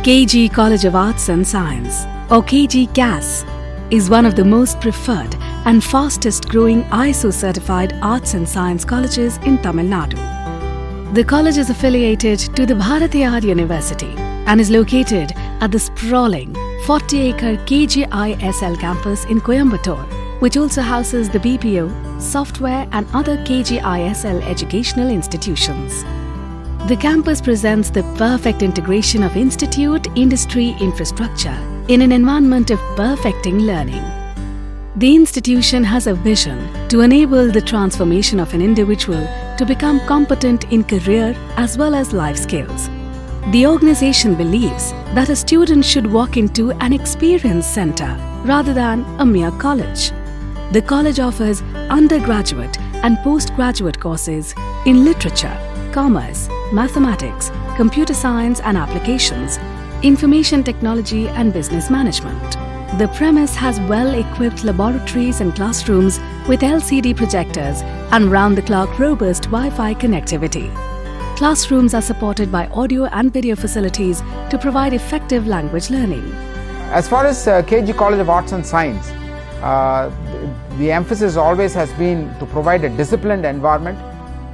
KG College of Arts and Science, or KGCAS, is one of the most preferred and fastest growing ISO certified arts and science colleges in Tamil Nadu. The college is affiliated to the Bharatiyar University and is located at the sprawling 40-acre KGISL campus in Coimbatore, which also houses the BPO, software and other KGISL educational institutions. The campus presents the perfect integration of institute-industry infrastructure in an environment of perfecting learning. The institution has a vision to enable the transformation of an individual to become competent in career as well as life skills. The organization believes that a student should walk into an experience center rather than a mere college. The college offers undergraduate and postgraduate courses in literature, commerce, mathematics, computer science and applications, information technology and business management. The premise has well-equipped laboratories and classrooms with LCD projectors and round-the-clock robust Wi-Fi connectivity. Classrooms are supported by audio and video facilities to provide effective language learning. As far as KG College of Arts and Science, the emphasis always has been to provide a disciplined environment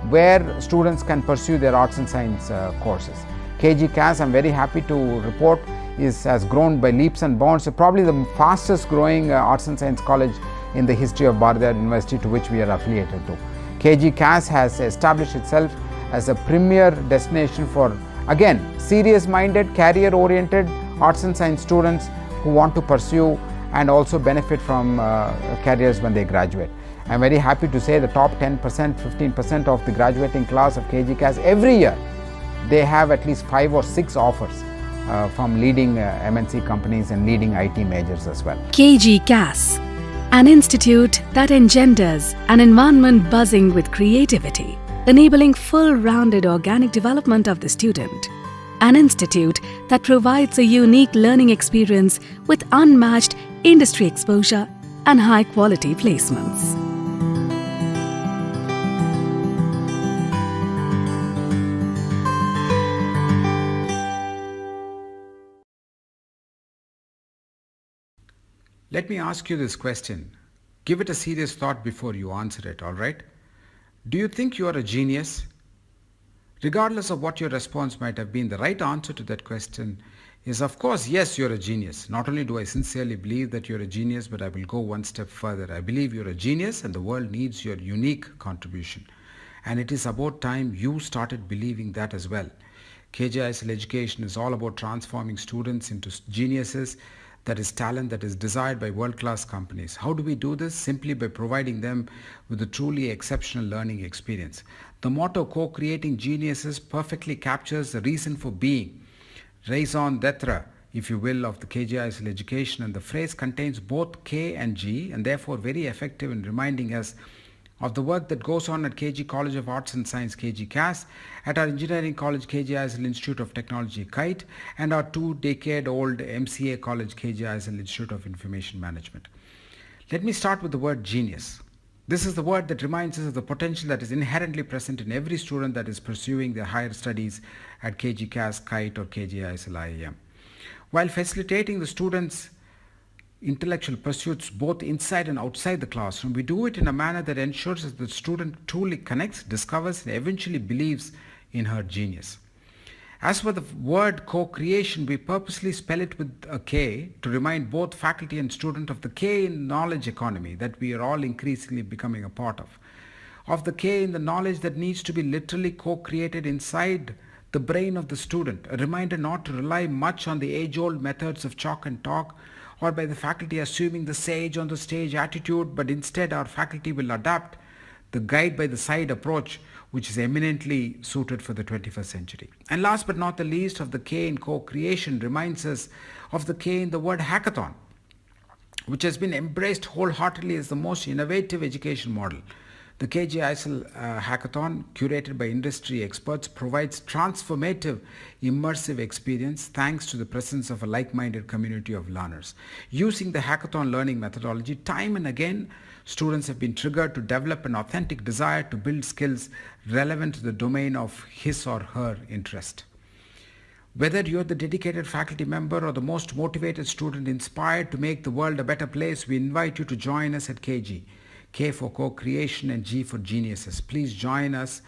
where students can pursue their arts and science courses. KGCAS, I'm very happy to report, has grown by leaps and bounds. Probably the fastest growing arts and science college in the history of Bharatiyar University, to which we are affiliated to. KGCAS has established itself as a premier destination for, again, serious-minded, career-oriented arts and science students who want to pursue and also benefit from careers when they graduate. I'm very happy to say the top 10%, 15% of the graduating class of KGCAS every year, they have at least 5 or 6 offers from leading MNC companies and leading IT majors as well. KGCAS, an institute that engenders an environment buzzing with creativity, enabling full-rounded organic development of the student. An institute that provides a unique learning experience with unmatched industry exposure and high-quality placements. Let me ask you this question. Give it a serious thought before you answer it, all right? Do you think you are a genius? Regardless of what your response might have been, the right answer to that question is, of course, yes, you're a genius. Not only do I sincerely believe that you're a genius, but I will go one step further. I believe you're a genius and the world needs your unique contribution. And it is about time you started believing that as well. KGISL education is all about transforming students into geniuses. That is talent that is desired by world-class companies. How do we do this? Simply by providing them with a truly exceptional learning experience. The motto, co-creating geniuses, perfectly captures the reason for being, raison d'etre, if you will, of the KGISL education, and the phrase contains both K and G and therefore very effective in reminding us of the work that goes on at KG College of Arts and Science KGCAS, at our Engineering College KGISL Institute of Technology KITE, and our 2-decade-old MCA College KGISL Institute of Information Management. Let me start with the word genius. This is the word that reminds us of the potential that is inherently present in every student that is pursuing their higher studies at KGCAS, KITE or KGISL IIM. While facilitating the students' intellectual pursuits both inside and outside the classroom, we do it in a manner that ensures that the student truly connects, discovers and eventually believes in her genius. As for the word co-creation, we purposely spell it with a K to remind both faculty and student of the K in knowledge economy that we are all increasingly becoming a part of the K in the knowledge that needs to be literally co-created inside the brain of the student, a reminder not to rely much on the age-old methods of chalk and talk or by the faculty assuming the sage on the stage attitude, but instead our faculty will adapt the guide by the side approach, which is eminently suited for the 21st century. And last but not the least, of the K in co-creation reminds us of the K in the word hackathon, which has been embraced wholeheartedly as the most innovative education model. The KGISL hackathon, curated by industry experts, provides transformative, immersive experience thanks to the presence of a like-minded community of learners. Using the hackathon learning methodology, time and again, students have been triggered to develop an authentic desire to build skills relevant to the domain of his or her interest. Whether you're the dedicated faculty member or the most motivated student inspired to make the world a better place, we invite you to join us at KG. K for co-creation and G for geniuses. Please join us.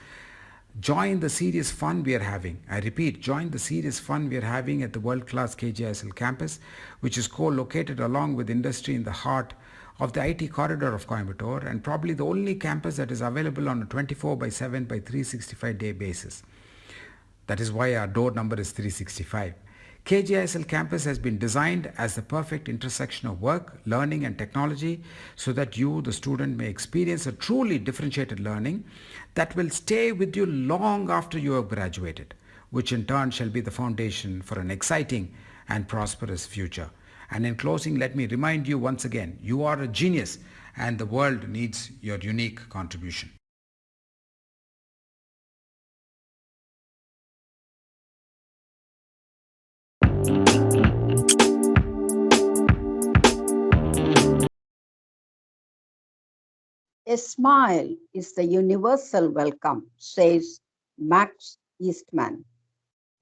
Join the serious fun we are having. I repeat, join the serious fun we are having at the world-class KGISL campus, which is co-located along with industry in the heart of the IT corridor of Coimbatore, and probably the only campus that is available on a 24 by 7 by 365 day basis. That is why our door number is 365. KGISL campus has been designed as the perfect intersection of work, learning and technology so that you, the student, may experience a truly differentiated learning that will stay with you long after you have graduated, which in turn shall be the foundation for an exciting and prosperous future. And in closing, let me remind you once again, you are a genius and the world needs your unique contribution. A smile is the universal welcome, says Max Eastman.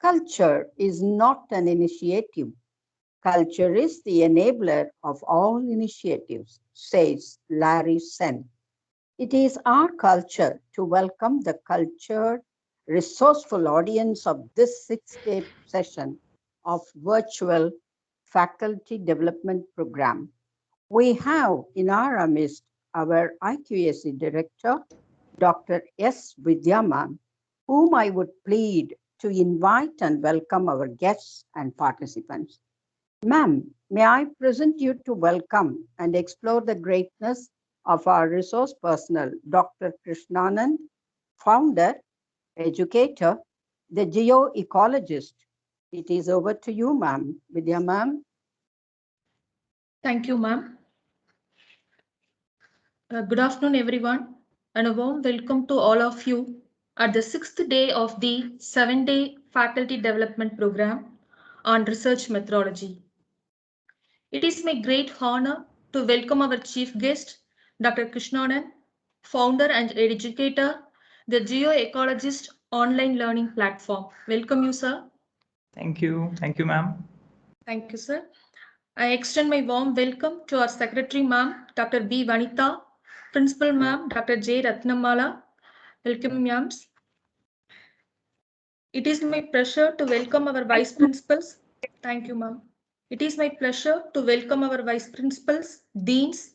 Culture is not an initiative. Culture is the enabler of all initiatives, says Larry Sen. It is our culture to welcome the cultured, resourceful audience of this 6-day session of virtual faculty development program. We have in our midst our IQAC director, Dr. S. Vidyaman, whom I would plead to invite and welcome our guests and participants. Ma'am, may I present you to welcome and explore the greatness of our resource personnel, Dr. Krishnanand, founder, educator, the geoecologist. It is over to you, ma'am. Vidya, ma'am. Thank you, ma'am. Good afternoon, everyone, and a warm welcome to all of you at the 6th day of the 7-day faculty development program on research methodology. It is my great honor to welcome our chief guest, Dr. Krishnanand, founder and educator, the GeoEcologist online learning platform. Welcome you, sir. Thank you. Thank you, ma'am. Thank you, sir. I extend my warm welcome to our secretary, ma'am, Dr. B. Vanitha, principal, ma'am, Dr. J. Ratnamala. Welcome, ma'ams. It is my pleasure to welcome our vice principals. Thank you, ma'am. It is my pleasure to welcome our vice principals, deans,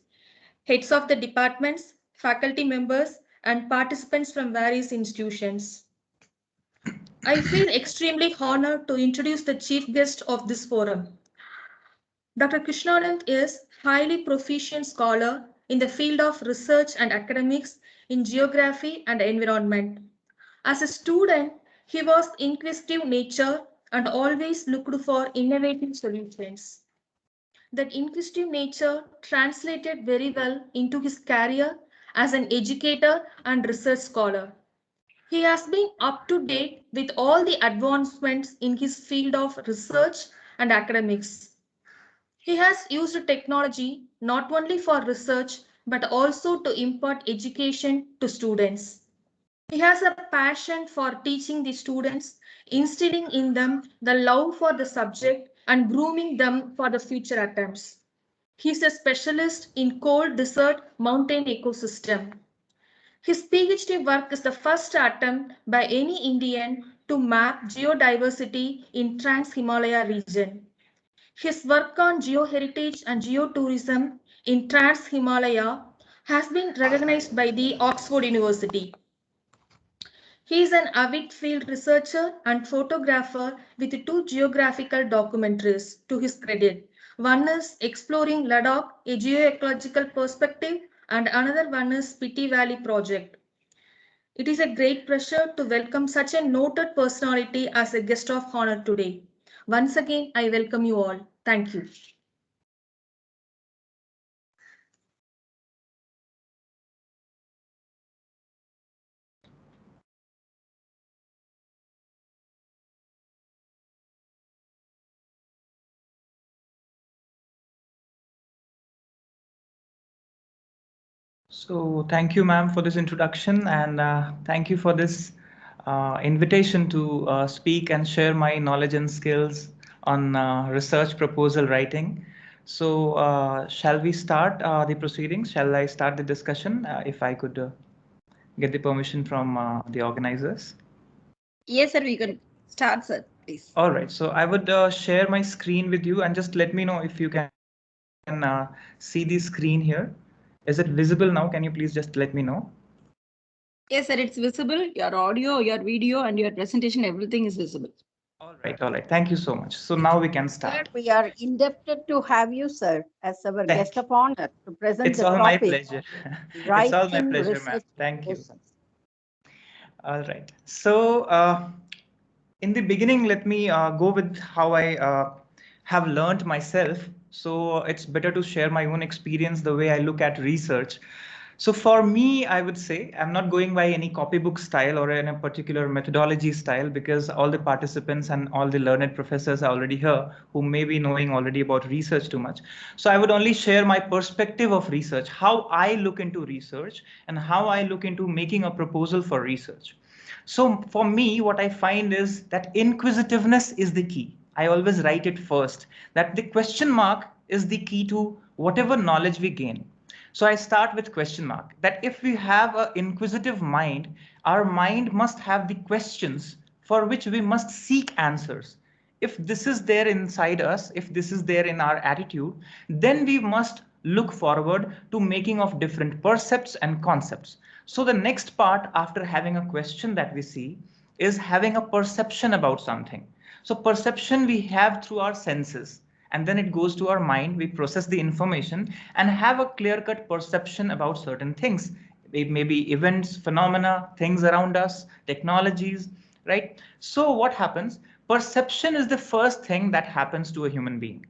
heads of the departments, faculty members, and participants from various institutions. I feel extremely honored to introduce the chief guest of this forum. Dr. Krishnanand is highly proficient scholar in the field of research and academics in geography and environment. As a student, he was inquisitive nature and always looked for innovative solutions. That inquisitive nature translated very well into his career as an educator and research scholar. He has been up to date with all the advancements in his field of research and academics. He has used technology not only for research but also to impart education to students. He has a passion for teaching the students, instilling in them the love for the subject and grooming them for the future attempts. He is a specialist in cold desert mountain ecosystem. His PhD work is the first attempt by any Indian to map geodiversity in Trans-Himalaya region. His work on geoheritage and geotourism in Trans-Himalaya has been recognized by the Oxford University. He is an avid field researcher and photographer with 2 geographical documentaries to his credit. One is Exploring Ladakh, a geoecological perspective, and another one is Spiti Valley Project. It is a great pleasure to welcome such a noted personality as a guest of honor today. Once again, I welcome you all. Thank you. So thank you, ma'am, for this introduction, and thank you for this invitation to speak and share my knowledge and skills on research proposal writing. So shall we start the proceedings? Shall I start the discussion if I could get the permission from the organizers? Yes, sir, we can start, sir, please. All right, so I would share my screen with you and just let me know if you can see the screen here. Is it visible now? Can you please just let me know? Yes, sir, it's visible. Your audio, your video, and your presentation, everything is visible. All right, all right. Thank you so much. So now we can Sir, start. we are indebted to have you, sir, as our guest of honor to present It's the all my topic. pleasure. It's all my Writing pleasure, ma'am. research Thank you. proposals. All right. So in the beginning, let me go with how I have learned myself. So it's better to share my own experience, the way I look at research. So for me, I would say I'm not going by any copybook style or in a particular methodology style, because all the participants and all the learned professors are already here who may be knowing already about research too much. So I would only share my perspective of research, how I look into research and how I look into making a proposal for research. So for me, what I find is that inquisitiveness is the key. I always write it first, that the question mark is the key to whatever knowledge we gain. So I start with question mark, that if we have an inquisitive mind, our mind must have the questions for which we must seek answers. If this is there inside us, if this is there in our attitude, then we must look forward to making of different percepts and concepts. So the next part after having a question that we see is having a perception about something. So perception we have through our senses, and then it goes to our mind. We process the information and have a clear-cut perception about certain things. It may be events, phenomena, things around us, technologies, right? So what happens? Perception is the first thing that happens to a human being.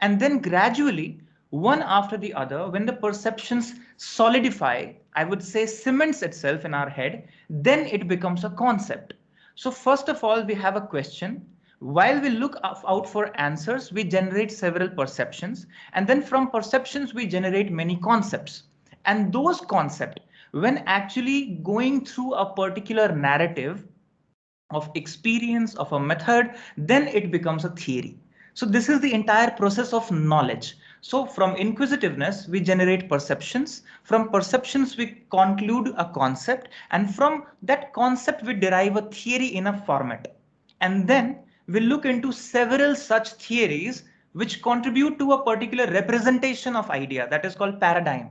And then gradually, one after the other, when the perceptions solidify, I would say cements itself in our head, then it becomes a concept. So first of all, we have a question. While we look out for answers, we generate several perceptions, and then from perceptions, we generate many concepts. And those concepts, when actually going through a particular narrative of experience, of a method, then it becomes a theory. So this is the entire process of knowledge. So from inquisitiveness, we generate perceptions. From perceptions, we conclude a concept. And from that concept, we derive a theory in a format. And then we look into several such theories which contribute to a particular representation of idea, that is called paradigm.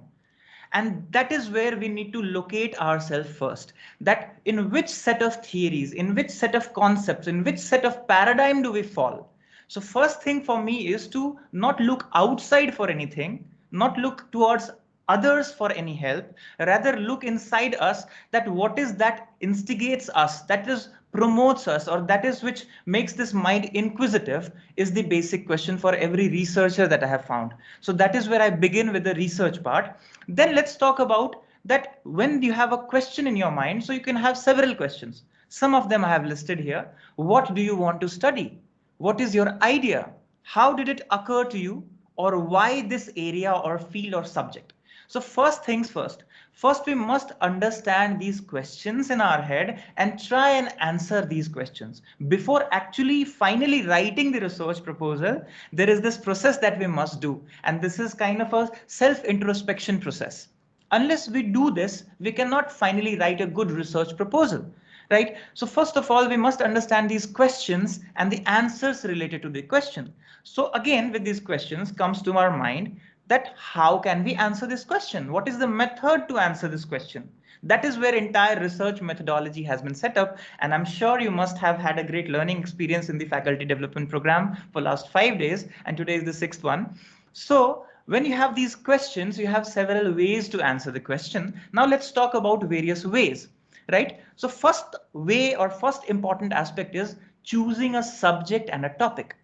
And that is where we need to locate ourselves first, that in which set of theories, in which set of concepts, in which set of paradigm do we fall. So first thing for me is to not look outside for anything, not look towards others for any help, rather look inside us, that what is that instigates us, that is promotes us, or that is which makes this mind inquisitive, is the basic question for every researcher that I have found. So that is where I begin with the research part. Then let's talk about that when you have a question in your mind, so you can have several questions. Some of them I have listed here. What do you want to study? What is your idea? How did it occur to you? Or why this area or field or subject? So first things first. First, we must understand these questions in our head and try and answer these questions. Before actually finally writing the research proposal, there is this process that we must do. And this is kind of a self-introspection process. Unless we do this, we cannot finally write a good research proposal. Right? So first of all, we must understand these questions and the answers related to the question. So again, with these questions comes to our mind that how can we answer this question? What is the method to answer this question? That is where entire research methodology has been set up. And I'm sure you must have had a great learning experience in the faculty development program for last 5 days. And today is the 6th one. So when you have these questions, you have several ways to answer the question. Now let's talk about various ways. Right? So first way or first important aspect is choosing a subject and a topic.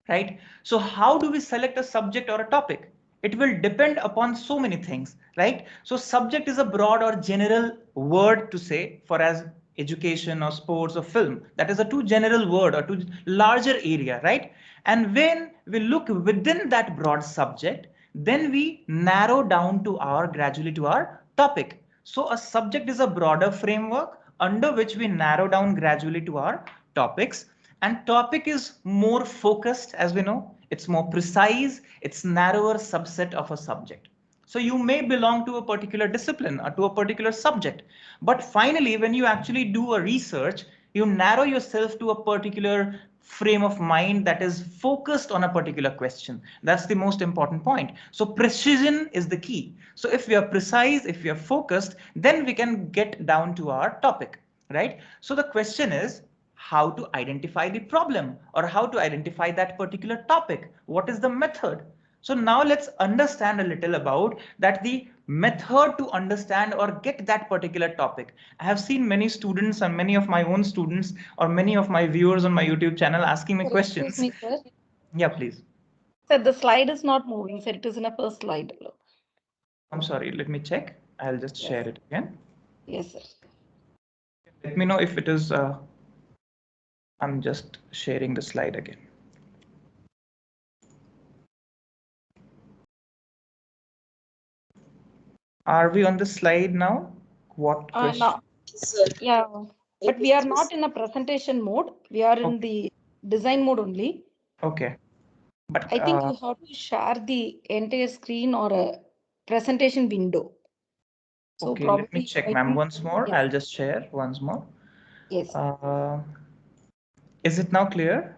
Right? So how do we select a subject or a topic? It will depend upon so many things, right? So subject is a broad or general word to say for as education or sports or film. That is a too general word or too larger area, right? And when we look within that broad subject, then we narrow down to gradually to our topic. So a subject is a broader framework, under which we narrow down gradually to our topics. And topic is more focused, as we know, it's more precise, it's narrower subset of a subject. So you may belong to a particular discipline or to a particular subject, but finally, when you actually do a research, you narrow yourself to a particular frame of mind that is focused on a particular question. That's the most important point. So precision is the key. So if we are precise, if we are focused, then we can get down to our topic, right? So the question is how to identify the problem or how to identify that particular topic. What is the method? So now let's understand a little about that the method to understand or get that particular topic. I have seen many students and many of my own students or many of my viewers on my YouTube channel asking me questions. Excuse me, sir. Yeah, please. Sir, the slide is not moving, sir. It is in a first slide. I'm sorry, let me check. I'll just share it again. Yes, sir. Let me know if it is, I'm just sharing the slide again. Are we on the slide now? What question? No. Yeah, but we are not in a presentation mode. We are in the design mode only. Okay. But I think you have to share the entire screen or a presentation window. So okay, probably let me check, ma'am, once more. Yes. I'll just share once more. Yes. Is it now clear?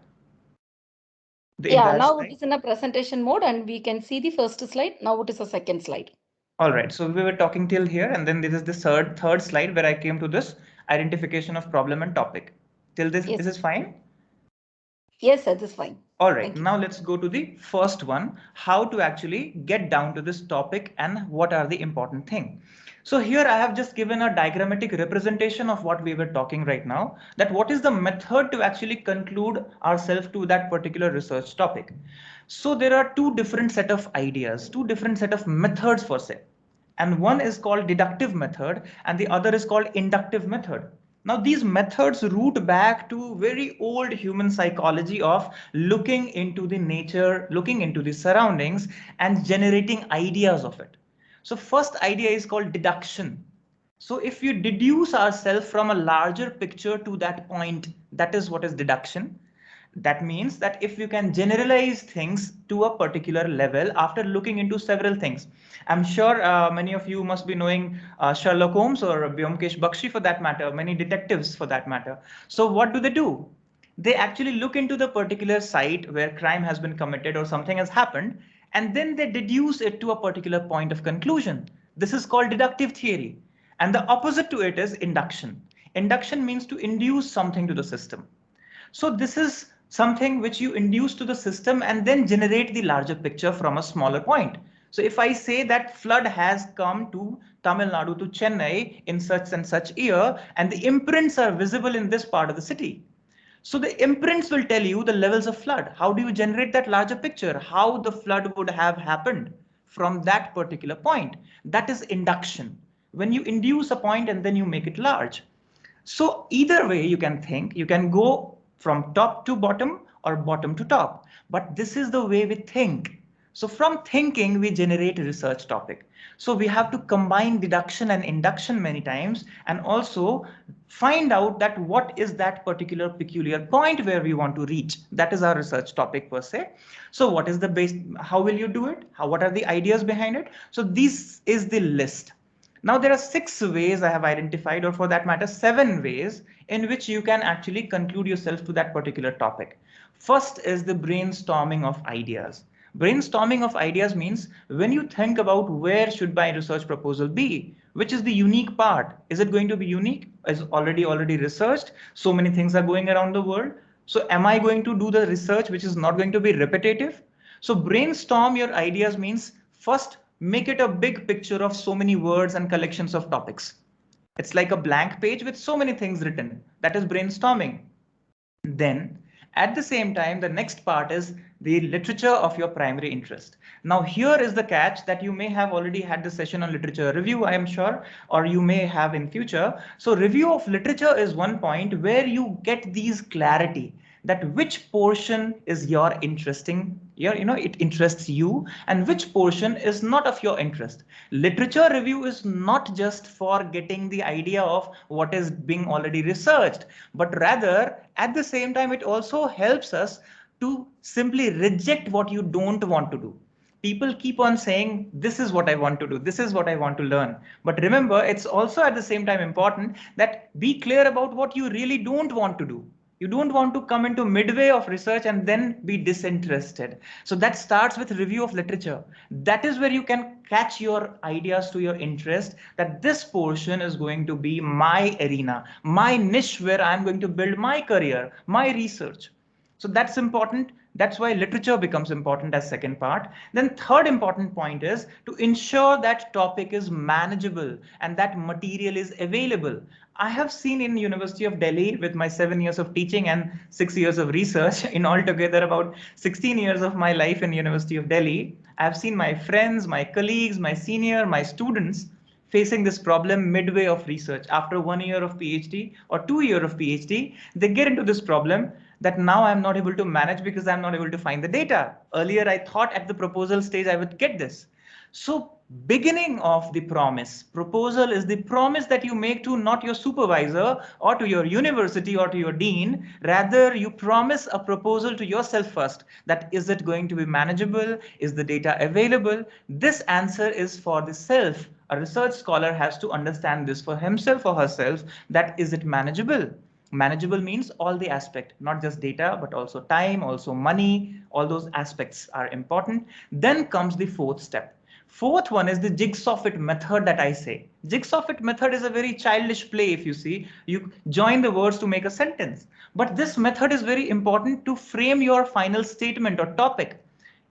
Yeah, now it is in a presentation mode and we can see the first slide. Now it is a second slide. All right, so we were talking till here, and then this is the third slide where I came to this identification of problem and topic. Till this, Yes. This is fine? Yes, sir, this is fine. All right, now let's go to the first one, how to actually get down to this topic and what are the important things. So here I have just given a diagrammatic representation of what we were talking right now, that what is the method to actually conclude ourselves to that particular research topic. So there are two different set of ideas, two different set of methods for say. And one is called deductive method and the other is called inductive method. Now these methods root back to very old human psychology of looking into the nature, looking into the surroundings and generating ideas of it. So first idea is called deduction. So if you deduce ourselves from a larger picture to that point, that is what is deduction. That means that if you can generalize things to a particular level after looking into several things. I'm sure many of you must be knowing Sherlock Holmes or Byomkesh Bakshi for that matter, many detectives for that matter. So what do? They actually look into the particular site where crime has been committed or something has happened, and then they deduce it to a particular point of conclusion. This is called deductive theory. And the opposite to it is induction. Induction means to induce something to the system. So this is something which you induce to the system and then generate the larger picture from a smaller point. So if I say that flood has come to Tamil Nadu, to Chennai in such and such year, and the imprints are visible in this part of the city. So the imprints will tell you the levels of flood. How do you generate that larger picture? How the flood would have happened from that particular point? That is induction. When you induce a point and then you make it large. So either way you can think, you can go from top to bottom or bottom to top, but this is the way we think. So from thinking, we generate a research topic. So we have to combine deduction and induction many times and also find out that what is that particular peculiar point where we want to reach. That is our research topic per se. So what is the base? How will you do it? What are the ideas behind it? So this is the list. Now there are 6 ways I have identified, or for that matter 7 ways in which you can actually conclude yourself to that particular topic. First is the brainstorming of ideas. Brainstorming of ideas means when you think about where should my research proposal be, which is the unique part. Is it going to be unique? Is already researched? So many things are going around the world. So am I going to do the research which is not going to be repetitive? So brainstorm your ideas means first make it a big picture of so many words and collections of topics. It's like a blank page with so many things written. That is brainstorming. Then at the same time, the next part is the literature of your primary interest. Now here is the catch that you may have already had the session on literature review, I am sure, or you may have in future. So review of literature is one point where you get these clarity that which portion is your interesting, it interests you, and which portion is not of your interest. Literature review is not just for getting the idea of what is being already researched, but rather at the same time it also helps us to simply reject what you don't want to do. People keep on saying, this is what I want to do, this is what I want to learn. But remember, it's also at the same time important that be clear about what you really don't want to do. You don't want to come into midway of research and then be disinterested. So that starts with review of literature. That is where you can catch your ideas to your interest, that this portion is going to be my arena, my niche where I'm going to build my career, my research. So that's important. That's why literature becomes important as second part. Then third important point is to ensure that topic is manageable and that material is available. I have seen in University of Delhi with my 7 years of teaching and 6 years of research, in altogether about 16 years of my life in University of Delhi, I've seen my friends, my colleagues, my senior, my students facing this problem midway of research. After 1 year of PhD or 2 years of PhD, they get into this problem that now I'm not able to manage because I'm not able to find the data. Earlier, I thought at the proposal stage I would get this. So beginning of the promise, proposal is the promise that you make to not your supervisor or to your university or to your dean. Rather, you promise a proposal to yourself first, that is it going to be manageable? Is the data available? This answer is for the self. A research scholar has to understand this for himself or herself, that is it manageable? Manageable means all the aspect, not just data, but also time, also money, all those aspects are important. Then comes the fourth step. Fourth one is the jigsaw fit method that I say. Jigsaw fit method is a very childish play if you see. You join the words to make a sentence. But this method is very important to frame your final statement or topic.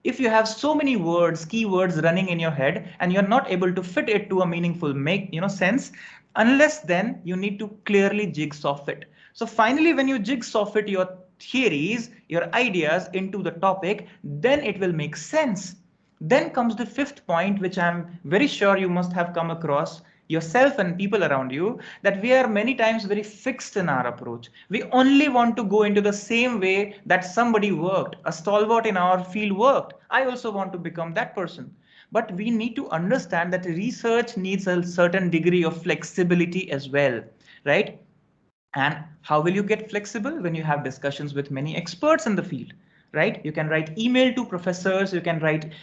If you have so many words, keywords running in your head and you're not able to fit it to a meaningful sense, unless then you need to clearly jigsaw fit. So finally, when you jigsaw fit your theories, your ideas into the topic, then it will make sense. Then comes the fifth point, which I'm very sure you must have come across yourself and people around you, that we are many times very fixed in our approach. We only want to go into the same way that somebody worked, a stalwart in our field worked. I also want to become that person. But we need to understand that research needs a certain degree of flexibility as well, right? And how will you get flexible? When you have discussions with many experts in the field, right? You can write email to professors, you can write,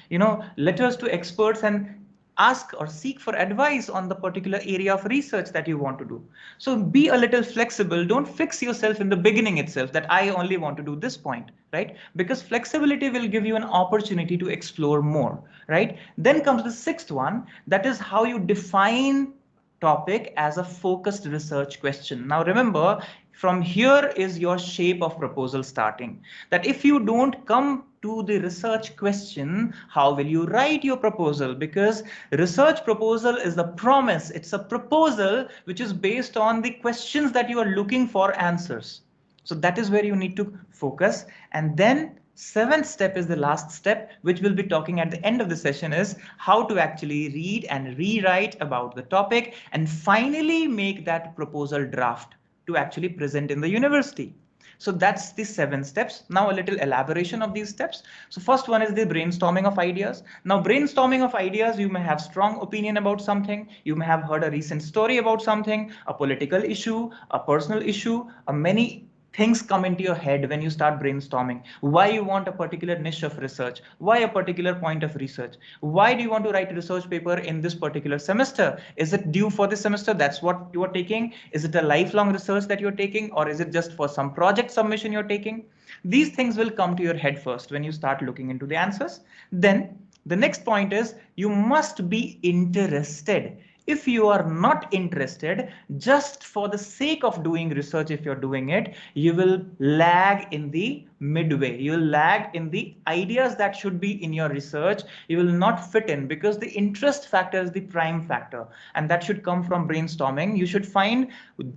letters to experts and ask or seek for advice on the particular area of research that you want to do. So be a little flexible. Don't fix yourself in the beginning itself that I only want to do this point, right? Because flexibility will give you an opportunity to explore more, right? Then comes the sixth one, that is how you define topic as a focused research question. Now remember, from here is your shape of proposal starting. That if you don't come to the research question, how will you write your proposal? Because research proposal is the promise. It's a proposal which is based on the questions that you are looking for answers. So that is where you need to focus. And then seventh step is the last step, which we'll be talking at the end of the session, is how to actually read and rewrite about the topic and finally make that proposal draft to actually present in the university. So that's the 7 steps. Now a little elaboration of these steps. So first one is the brainstorming of ideas. Now brainstorming of ideas, you may have strong opinion about something. You may have heard a recent story about something, a political issue, a personal issue, many things come into your head when you start brainstorming. Why you want a particular niche of research? Why a particular point of research? Why do you want to write a research paper in this particular semester? Is it due for this semester? That's what you are taking. Is it a lifelong research that you're taking, or is it just for some project submission you're taking? These things will come to your head first when you start looking into the answers. Then the next point is you must be interested. If you are not interested, just for the sake of doing research, if you're doing it, you will lag in the midway. You will lag in the ideas that should be in your research. You will not fit in because the interest factor is the prime factor. And that should come from brainstorming. You should find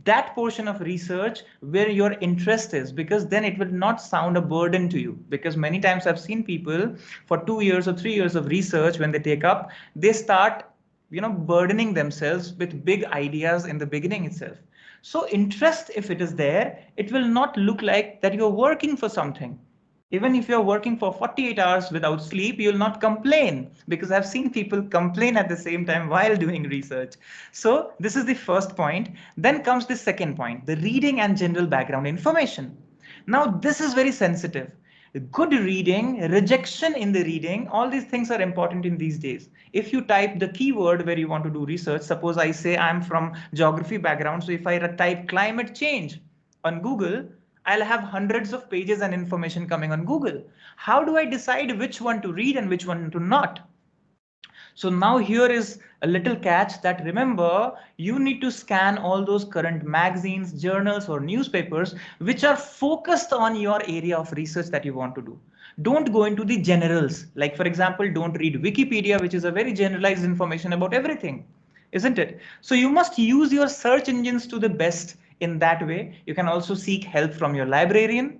that portion of research where your interest is, because then it will not sound a burden to you. Because many times I've seen people for 2 years or 3 years of research, when they take up, they start burdening themselves with big ideas in the beginning itself. So interest, if it is there, it will not look like that you're working for something. Even if you're working for 48 hours without sleep, you'll not complain, because I've seen people complain at the same time while doing research. So this is the first point. Then comes the second point, the reading and general background information. Now, this is very sensitive. Good reading, rejection in the reading, all these things are important in these days. If you type the keyword where you want to do research, suppose I say I'm from geography background, so if I type climate change on Google, I'll have hundreds of pages and information coming on Google. How do I decide which one to read and which one to not? So now here is a little catch, that remember, you need to scan all those current magazines, journals, or newspapers which are focused on your area of research that you want to do. Don't go into the generals. Like, for example, don't read Wikipedia, which is a very generalized information about everything, isn't it? So you must use your search engines to the best in that way. You can also seek help from your librarian,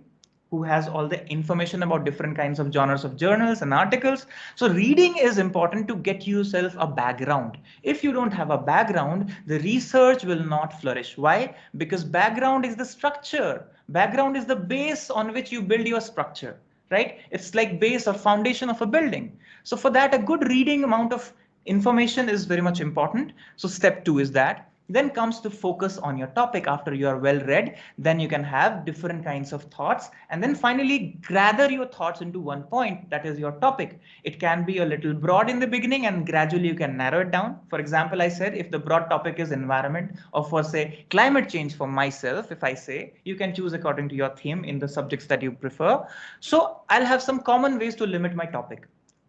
who has all the information about different kinds of genres of journals and articles. So reading is important to get yourself a background. If you don't have a background, the research will not flourish. Why? Because background is the structure. Background is the base on which you build your structure, right? It's like base or foundation of a building. So for that, a good reading amount of information is very much important. So step 2 is that. Then comes to focus on your topic. After you are well read, then you can have different kinds of thoughts, and then finally gather your thoughts into one point, that is your topic. It can be a little broad in the beginning, and gradually you can narrow it down. For example, I said if the broad topic is environment, or for say climate change for myself, if I say, you can choose according to your theme in the subjects that you prefer. So I'll have some common ways to limit my topic.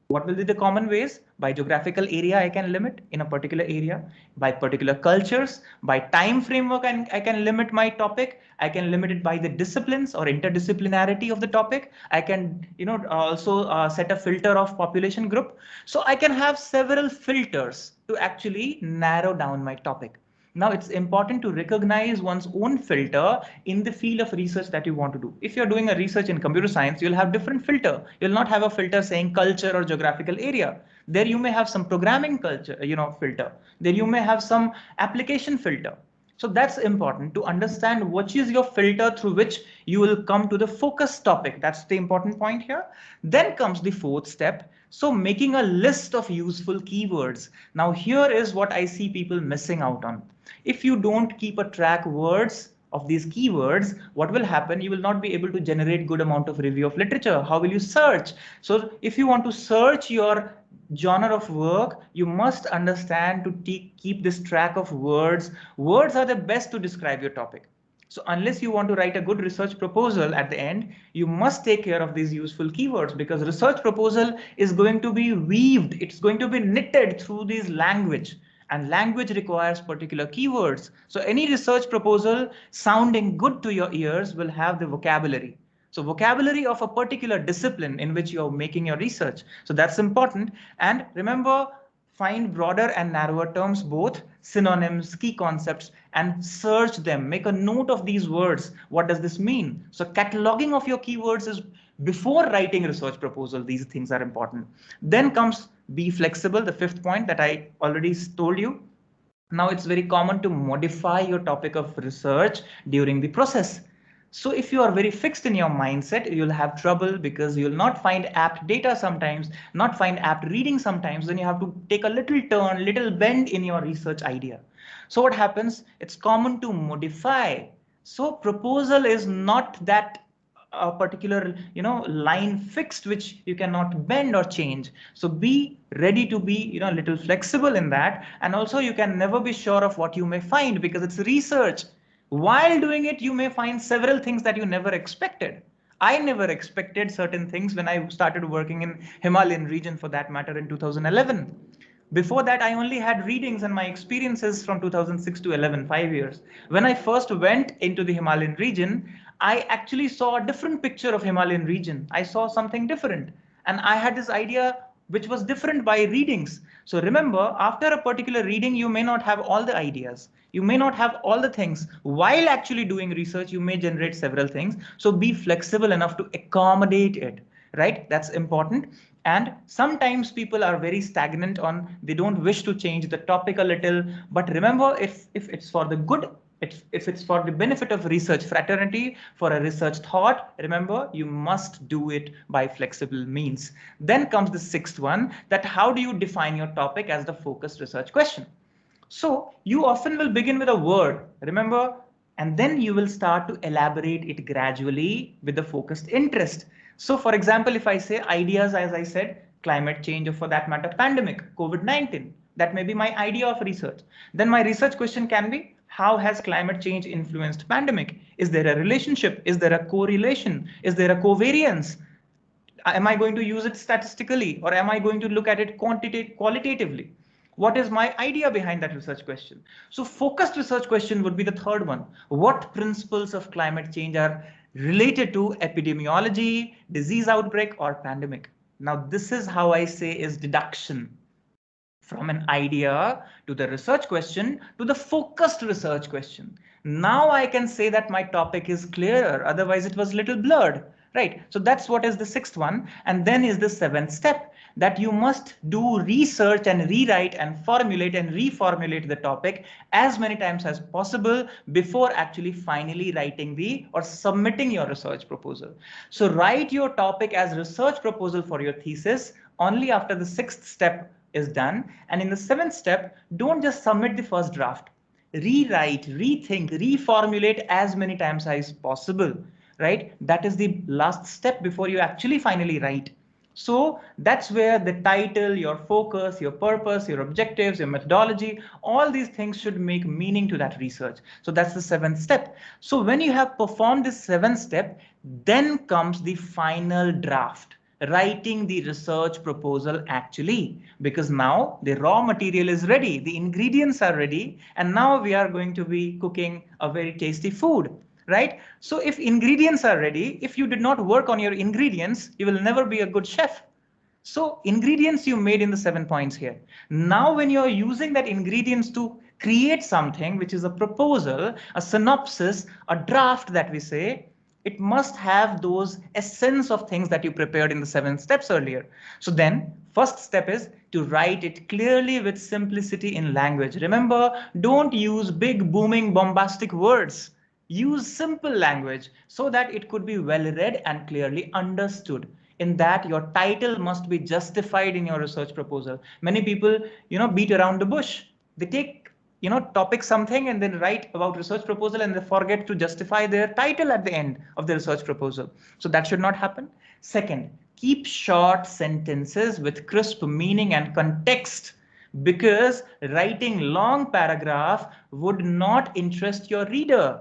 What will be the common ways? By geographical area, I can limit in a particular area. By particular cultures, by time framework, I can limit my topic. I can limit it by the disciplines or interdisciplinarity of the topic. I can, also set a filter of population group. So I can have several filters to actually narrow down my topic. Now, it's important to recognize one's own filter in the field of research that you want to do. If you're doing a research in computer science, you'll have different filter. You'll not have a filter saying culture or geographical area. There you may have some programming culture, filter. There you may have some application filter. So that's important to understand what is your filter through which you will come to the focus topic. That's the important point here. Then comes the fourth step. So making a list of useful keywords. Now here is what I see people missing out on. If you don't keep a track words of these keywords, what will happen? You will not be able to generate good amount of review of literature. How will you search? So if you want to search your genre of work, you must understand to keep this track of words. Words are the best to describe your topic. So unless you want to write a good research proposal at the end, you must take care of these useful keywords, because research proposal is going to be weaved. It's going to be knitted through this language. And language requires particular keywords. So any research proposal sounding good to your ears will have the vocabulary. So vocabulary of a particular discipline in which you're making your research. So that's important. And remember, find broader and narrower terms, both synonyms, key concepts, and search them. Make a note of these words. What does this mean? So cataloging of your keywords is before writing research proposal. These things are important. Then comes be flexible, the fifth point that I already told you. Now it's very common to modify your topic of research during the process. So if you are very fixed in your mindset, you'll have trouble, because you'll not find apt data sometimes, not find apt reading sometimes. Then you have to take a little turn, little bend in your research idea. So what happens? It's common to modify. So proposal is not that a particular line fixed which you cannot bend or change. So be ready to be a little flexible in that. And also you can never be sure of what you may find, because it's research. While doing it, you may find several things that you never expected. I never expected certain things when I started working in Himalayan region, for that matter, in 2011. Before that, I only had readings and my experiences from 2006 to 11, 5 years. When I first went into the Himalayan region, I actually saw a different picture of Himalayan region. I saw something different. And I had this idea which was different by readings. So remember, after a particular reading, you may not have all the ideas. You may not have all the things. While actually doing research, you may generate several things. So be flexible enough to accommodate it, right? That's important. And sometimes people are very stagnant on, they don't wish to change the topic a little. But remember, if it's for the good If it's for the benefit of research fraternity, for a research thought, remember, you must do it by flexible means. Then comes the sixth one, that how do you define your topic as the focused research question? So you often will begin with a word, remember, and then you will start to elaborate it gradually with the focused interest. So for example, if I say ideas, as I said, climate change, or for that matter, pandemic, COVID-19, that may be my idea of research. Then my research question can be, how has climate change influenced pandemic? Is there a relationship? Is there a correlation? Is there a covariance? Am I going to use it statistically, or am I going to look at it qualitatively? What is my idea behind that research question? So focused research question would be the third one. What principles of climate change are related to epidemiology, disease outbreak, or pandemic? Now, this is how I say is deduction from an idea to the research question to the focused research question. Now I can say that my topic is clearer, otherwise it was a little blurred, right? So that's what is the sixth one. And then is the seventh step, that you must do research and rewrite and formulate and reformulate the topic as many times as possible before actually finally writing or submitting your research proposal. So write your topic as research proposal for your thesis only after the sixth step is done. And in the seventh step, don't just submit the first draft. Rewrite, rethink, reformulate as many times as possible, right? That is the last step before you actually finally write. So that's where the title, your focus, your purpose, your objectives, your methodology, all these things should make meaning to that research. So that's the seventh step. So when you have performed this seventh step, then comes the final draft, writing the research proposal actually, because now the raw material is ready, the ingredients are ready, and now we are going to be cooking a very tasty food. Right? So if ingredients are ready, if you did not work on your ingredients, you will never be a good chef. So ingredients you made in the 7 points here. Now when you're using that ingredients to create something, which is a proposal, a synopsis, a draft that we say, it must have those essence of things that you prepared in the 7 steps earlier. So then first step is to write it clearly with simplicity in language. Remember, don't use big, booming, bombastic words. Use simple language so that it could be well read and clearly understood. In that, your title must be justified in your research proposal. Many people, beat around the bush. They take, topic something and then write about research proposal and they forget to justify their title at the end of the research proposal. So that should not happen. Second, keep short sentences with crisp meaning and context, because writing long paragraph would not interest your reader.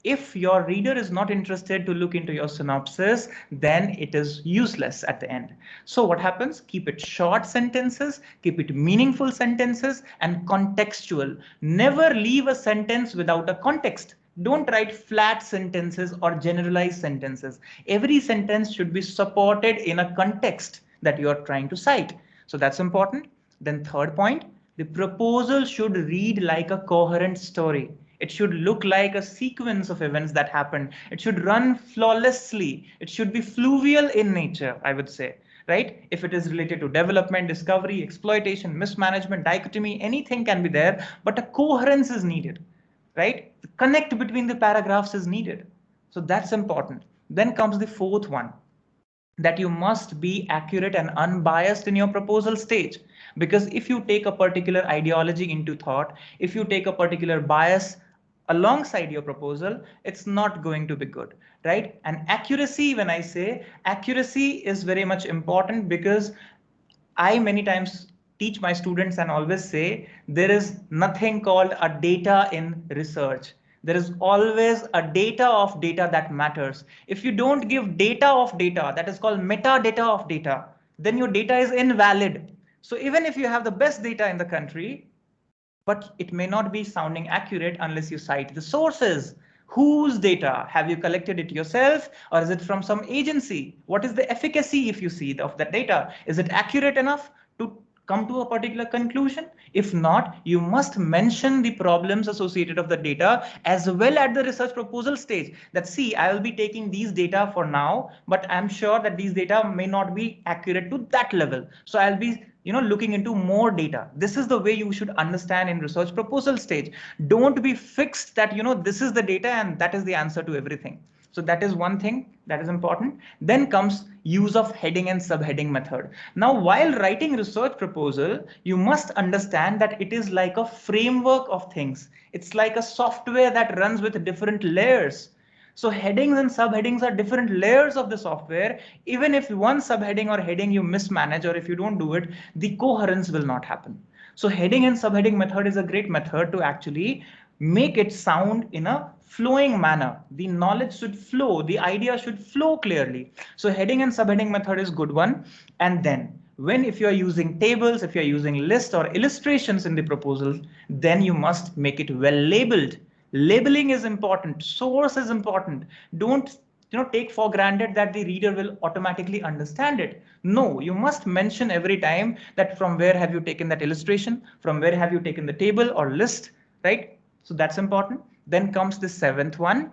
If your reader is not interested to look into your synopsis, then it is useless at the end. So what happens? Keep it short sentences, keep it meaningful sentences, and contextual. Never leave a sentence without a context. Don't write flat sentences or generalized sentences. Every sentence should be supported in a context that you are trying to cite. So that's important. Then third point, the proposal should read like a coherent story. It should look like a sequence of events that happen. It should run flawlessly. It should be fluvial in nature, I would say, right? If it is related to development, discovery, exploitation, mismanagement, dichotomy, anything can be there, but a coherence is needed, right? The connect between the paragraphs is needed. So that's important. Then comes the fourth one, that you must be accurate and unbiased in your proposal stage. Because if you take a particular ideology into thought, if you take a particular bias alongside your proposal, it's not going to be good, right? And accuracy, when I say accuracy, is very much important, because I many times teach my students and always say there is nothing called a data in research. There is always a data of data that matters. If you don't give data of data, that is called metadata of data, then your data is invalid. So even if you have the best data in the country, but it may not be sounding accurate unless you cite the sources. Whose data? Have you collected it yourself, or is it from some agency? What is the efficacy, if you see, of that data? Is it accurate enough to come to a particular conclusion? If not, you must mention the problems associated of the data as well at the research proposal stage. That, see, I will be taking these data for now, but I'm sure that these data may not be accurate to that level. So I'll be looking into more data. This is the way you should understand in research proposal stage. Don't be fixed that, this is the data and that is the answer to everything. So that is one thing that is important. Then comes use of heading and subheading method. Now, while writing research proposal, you must understand that it is like a framework of things. It's like a software that runs with different layers. So headings and subheadings are different layers of the software. Even if one subheading or heading you mismanage, or if you don't do it, the coherence will not happen. So heading and subheading method is a great method to actually make it sound in a flowing manner. The knowledge should flow, the idea should flow clearly. So heading and subheading method is good one. And then if you are using tables, if you are using lists or illustrations in the proposal, then you must make it well labeled. Labeling is important. Source is important. Don't take for granted that the reader will automatically understand it. No, you must mention every time that from where have you taken that illustration, from where have you taken the table or list, right? So that's important. Then comes the seventh one.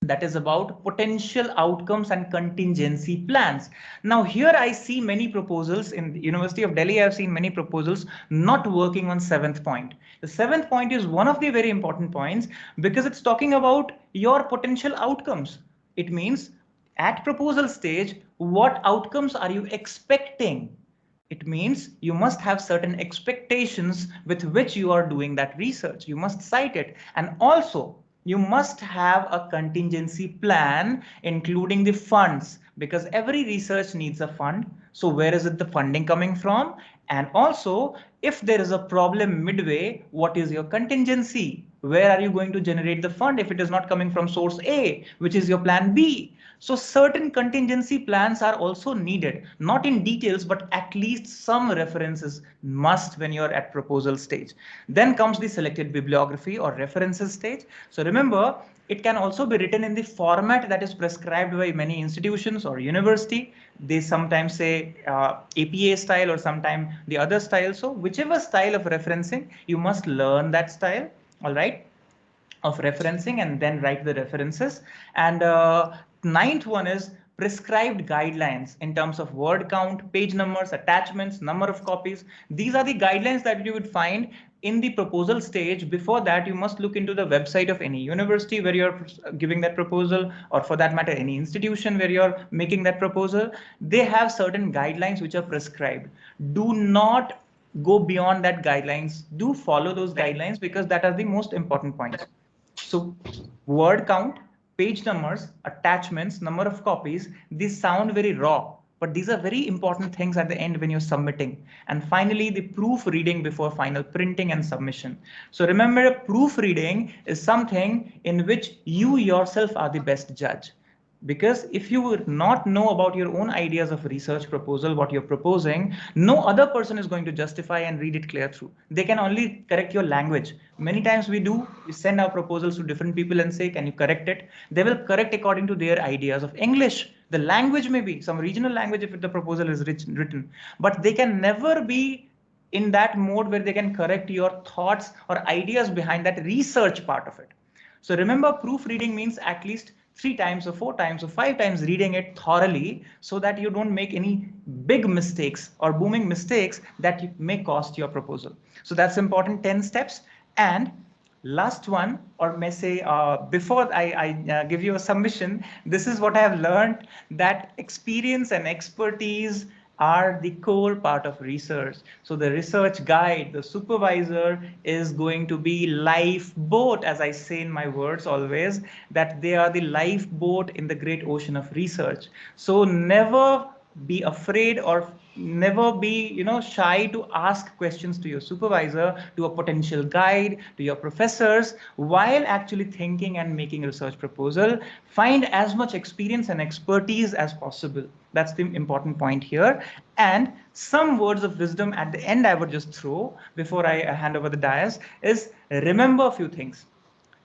That is about potential outcomes and contingency plans. Now here I see many proposals in the University of Delhi. I have seen many proposals not working on seventh point. The seventh point is one of the very important points because it's talking about your potential outcomes. It means at proposal stage, what outcomes are you expecting? It means you must have certain expectations with which you are doing that research. You must cite it. And also, you must have a contingency plan, including the funds, because every research needs a fund. So where is the funding coming from? And also, if there is a problem midway, what is your contingency? Where are you going to generate the fund if it is not coming from source A, which is your plan B? So certain contingency plans are also needed, not in details, but at least some references must when you're at proposal stage. Then comes the selected bibliography or references stage. So remember, it can also be written in the format that is prescribed by many institutions or university. They sometimes say APA style or sometimes the other style. So whichever style of referencing, you must learn that style, all right, of referencing and then write the references. And ninth one is prescribed guidelines in terms of word count, page numbers, attachments, number of copies. These are the guidelines that you would find in the proposal stage. Before that, you must look into the website of any university where you're giving that proposal, or for that matter, any institution where you're making that proposal. They have certain guidelines which are prescribed. Do not go beyond that guidelines. Do follow those guidelines because that are the most important points. So word count, page numbers, attachments, number of copies, these sound very raw, but these are very important things at the end when you're submitting. And finally, the proofreading before final printing and submission. So remember, proofreading is something in which you yourself are the best judge. Because if you would not know about your own ideas of research proposal, what you're proposing, no other person is going to justify and read it clear through. They can only correct your language. Many times we send our proposals to different people and say, can you correct it? They will correct according to their ideas of English. The language may be some regional language if the proposal is written, but they can never be in that mode where they can correct your thoughts or ideas behind that research part of it. So remember, proofreading means at least 3 times or 4 times or 5 times reading it thoroughly so that you don't make any big mistakes or booming mistakes that may cost your proposal. So that's important 10 steps. And last one, or may say before I give you a submission, this is what I have learned, that experience and expertise are the core part of research. So the research guide, the supervisor is going to be lifeboat, as I say in my words always, that they are the lifeboat in the great ocean of research. So never be afraid or never be shy to ask questions to your supervisor, to a potential guide, to your professors while actually thinking and making a research proposal. Find as much experience and expertise as possible. That's the important point here. And some words of wisdom at the end I would just throw before I hand over the dais is, remember a few things.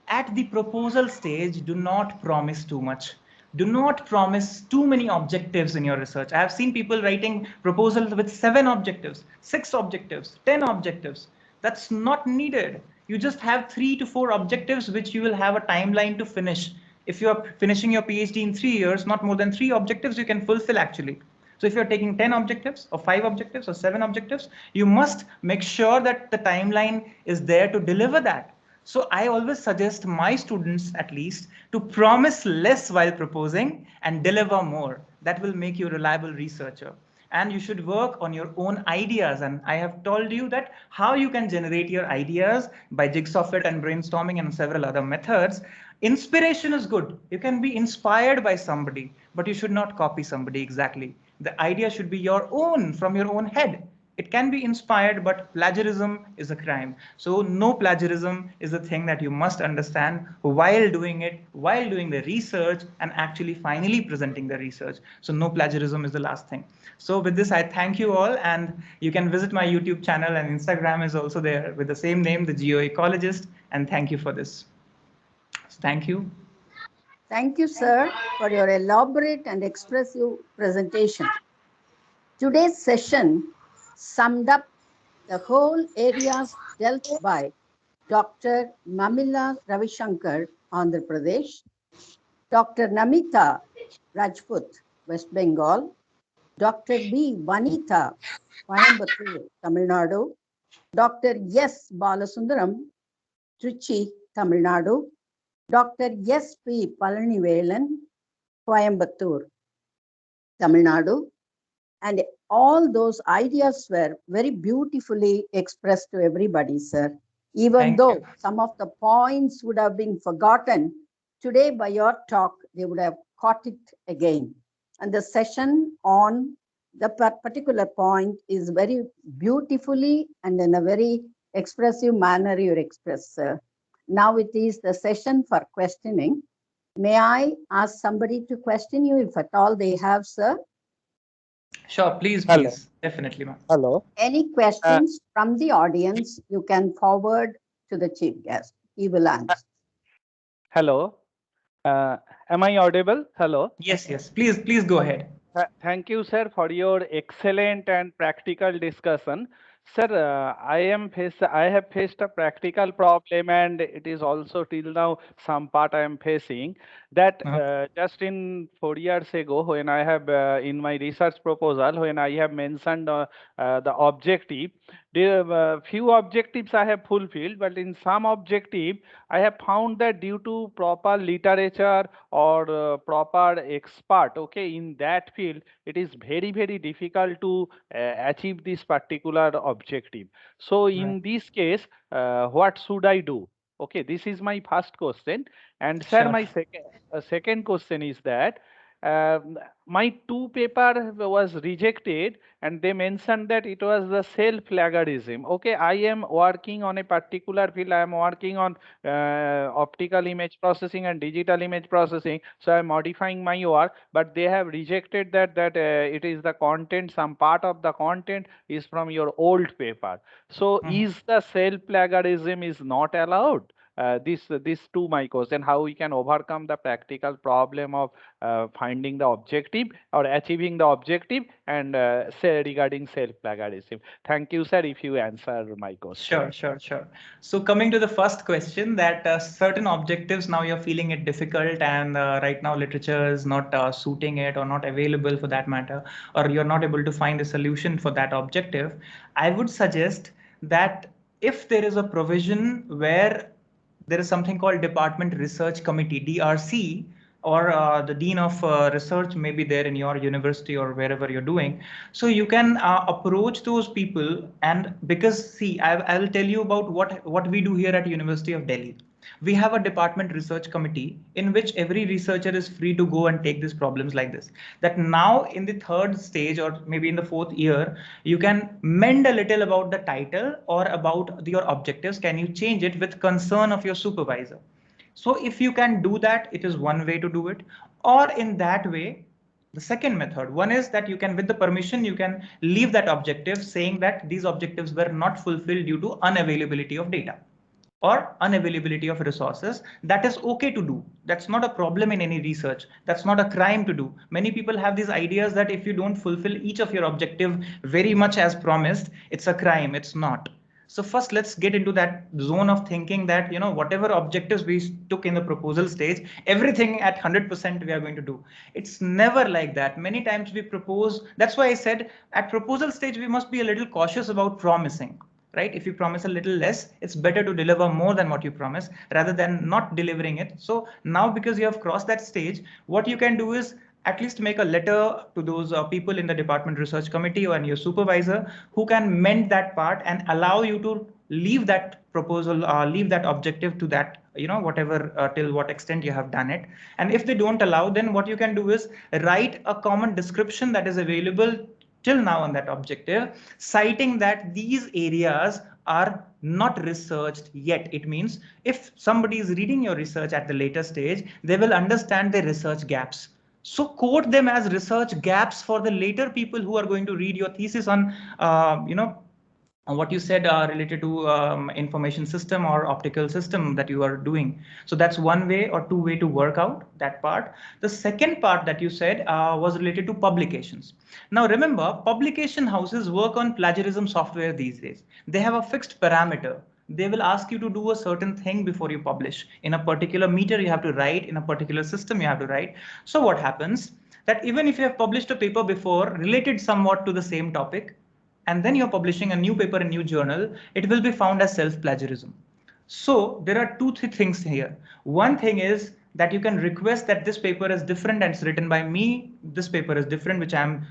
At the proposal stage, do not promise too much. Do not promise too many objectives in your research. I have seen people writing proposals with 7 objectives, 6 objectives, 10 objectives. That's not needed. You just have 3 to 4 objectives, which you will have a timeline to finish. If you are finishing your PhD in 3 years, not more than 3 objectives you can fulfill actually. So if you're taking 10 objectives or 5 objectives or 7 objectives, you must make sure that the timeline is there to deliver that. So I always suggest my students, at least, to promise less while proposing and deliver more. That will make you a reliable researcher. And you should work on your own ideas. And I have told you that how you can generate your ideas by Jigsaw Fit and brainstorming and several other methods. Inspiration is good. You can be inspired by somebody, but you should not copy somebody exactly. The idea should be your own, from your own head. It can be inspired, but plagiarism is a crime. So no plagiarism is the thing that you must understand while doing it, while doing the research and actually finally presenting the research. So no plagiarism is the last thing. So with this, I thank you all, and you can visit my YouTube channel, and Instagram is also there with the same name, The Geoecologist, and thank you for this. Thank you. Thank you, sir, for your elaborate and expressive presentation. Today's session summed up the whole areas dealt by Dr. Mamila Ravishankar, Andhra Pradesh, Dr. Namita Rajput, West Bengal, Dr. B. Vanitha, Coimbatore, Tamil Nadu, Dr. S. Balasundaram, Trichy, Tamil Nadu, Dr. S. P. Palanivelan, Coimbatore, Tamil Nadu, and all those ideas were very beautifully expressed to everybody, sir. Even though some of the points would have been forgotten, today by your talk, they would have caught it again. And the session on the particular point is very beautifully and in a very expressive manner you express, sir. Now it is the session for questioning. May I ask somebody to question you if at all they have, sir? Sure, please, please. Definitely, ma'am. Hello. Any questions from the audience, you can forward to the chief guest. He will answer. Hello. Am I audible? Hello. Yes, yes. Please go ahead. Thank you, sir, for your excellent and practical discussion. Sir, I have faced a practical problem, and it is also till now some part I am facing. That just in 4 years ago, when I have in my research proposal, when I have mentioned the objective, the few objectives I have fulfilled, but in some objective I have found that due to proper literature or proper expert, okay, in that field, it is very difficult to achieve this particular objective. So in this case, what should I do? Okay, this is my first question. And sir, my second question is that my 2 paper was rejected, and they mentioned that it was the self-plagiarism. Okay, I am working on a particular field. I am working on optical image processing and digital image processing. So I am modifying my work, but they have rejected that it is the content, some part of the content is from your old paper. So is the self-plagiarism is not allowed? These two my question, how we can overcome the practical problem of finding the objective or achieving the objective, and say regarding self-plagiarism. Thank you, sir, if you answer my question. Sure. So coming to the first question, that certain objectives now you're feeling it difficult, and right now literature is not suiting it or not available for that matter, or you're not able to find a solution for that objective. I would suggest that if there is a provision where there is something called Department Research Committee, DRC, or the Dean of Research may be there in your university or wherever you're doing. So you can approach those people, and because see, I will tell you about what we do here at University of Delhi. We have a Department Research Committee in which every researcher is free to go and take these problems like this. That now in the 3rd stage or maybe in the 4th year, you can mend a little about the title or about your objectives. Can you change it with concern of your supervisor? So if you can do that, it is one way to do it. Or in that way, the second method, one is that you can, with the permission, you can leave that objective saying that these objectives were not fulfilled due to unavailability of data or unavailability of resources. That is okay to do. That's not a problem in any research. That's not a crime to do. Many people have these ideas that if you don't fulfill each of your objective very much as promised, it's a crime. It's not. So first, let's get into that zone of thinking that, whatever objectives we took in the proposal stage, everything at 100% we are going to do. It's never like that. Many times we propose. That's why I said at proposal stage, we must be a little cautious about promising. Right? If you promise a little less, it's better to deliver more than what you promise rather than not delivering it. So now, because you have crossed that stage, what you can do is at least make a letter to those people in the department research committee or your supervisor who can mend that part and allow you to leave that proposal, leave that objective to that, whatever, till what extent you have done it. And if they don't allow, then what you can do is write a common description that is available till now on that objective, citing that these areas are not researched yet. It means if somebody is reading your research at the later stage, they will understand the research gaps. So quote them as research gaps for the later people who are going to read your thesis on, what you said related to information system or optical system that you are doing. So that's one way or two way to work out that part. The second part that you said was related to publications. Now remember, publication houses work on plagiarism software these days. They have a fixed parameter. They will ask you to do a certain thing before you publish. In a particular meter you have to write, in a particular system you have to write. So what happens that even if you have published a paper before related somewhat to the same topic, and then you're publishing a new paper in a new journal, it will be found as self-plagiarism. So there are two things here. One thing is that you can request that this paper is different and it's written by me. This paper is different, which I'm,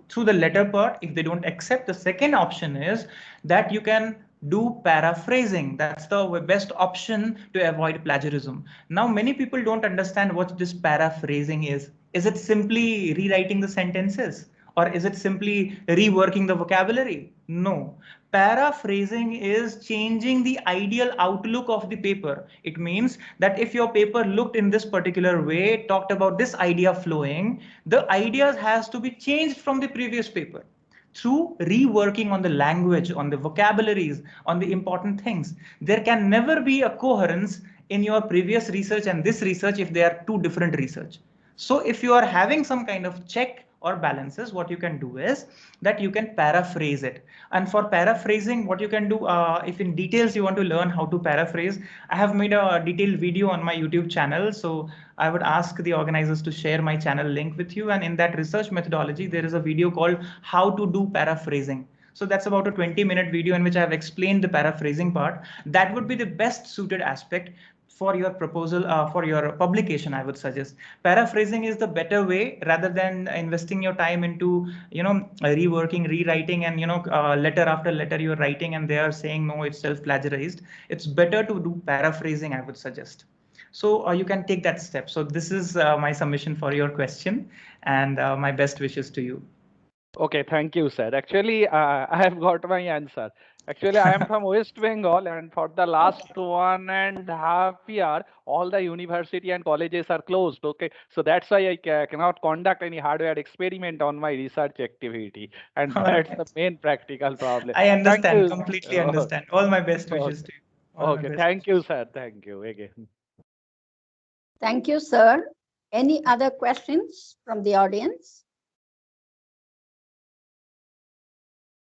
through the letter part. If they don't accept, the second option is that you can do paraphrasing. That's the best option to avoid plagiarism. Now, many people don't understand what this paraphrasing is. Is it simply rewriting the sentences? Or is it simply reworking the vocabulary? No. Paraphrasing is changing the ideal outlook of the paper. It means that if your paper looked in this particular way, talked about this idea flowing, the ideas has to be changed from the previous paper through reworking on the language, on the vocabularies, on the important things. There can never be a coherence in your previous research and this research if they are two different research. So if you are having some kind of check or balances, what you can do is that you can paraphrase it. And for paraphrasing, what you can do, if in details you want to learn how to paraphrase, I have made a detailed video on my YouTube channel. So I would ask the organizers to share my channel link with you. And in that research methodology, there is a video called How to Do Paraphrasing. So that's about a 20-minute video in which I have explained the paraphrasing part. That would be the best suited aspect for your proposal, for your publication. I would suggest paraphrasing is the better way rather than investing your time into, reworking, rewriting, and, letter after letter you're writing and they are saying, no, it's self-plagiarized. It's better to do paraphrasing, I would suggest. So you can take that step. So this is my submission for your question, and my best wishes to you. Okay, thank you, sir. Actually, I have got my answer. Actually, I am from West Bengal, and for the last 1.5 years, all the university and colleges are closed. Okay, so that's why I cannot conduct any hardware experiment on my research activity, and that's the main practical problem. I understand, completely understand. All my best wishes to you. Okay, thank you, sir. Thank you again. Thank you, sir. Any other questions from the audience?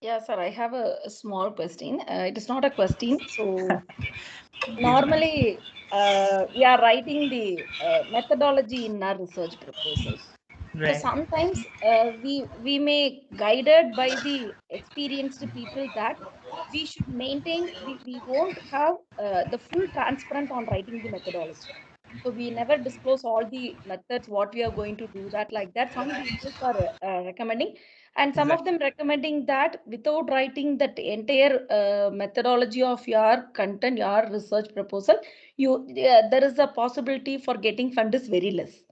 Yeah, sir, I have a small question. It is not a question. So normally we are writing the methodology in our research proposal. Right. So sometimes we may guided by the experienced people that we should maintain, we won't have the full transparent on writing the methodology. So we never disclose all the methods, what we are going to do that like that. Some people are recommending, and some of them recommending that without writing that entire methodology of your content, your research proposal, there is a possibility for getting fund is very less.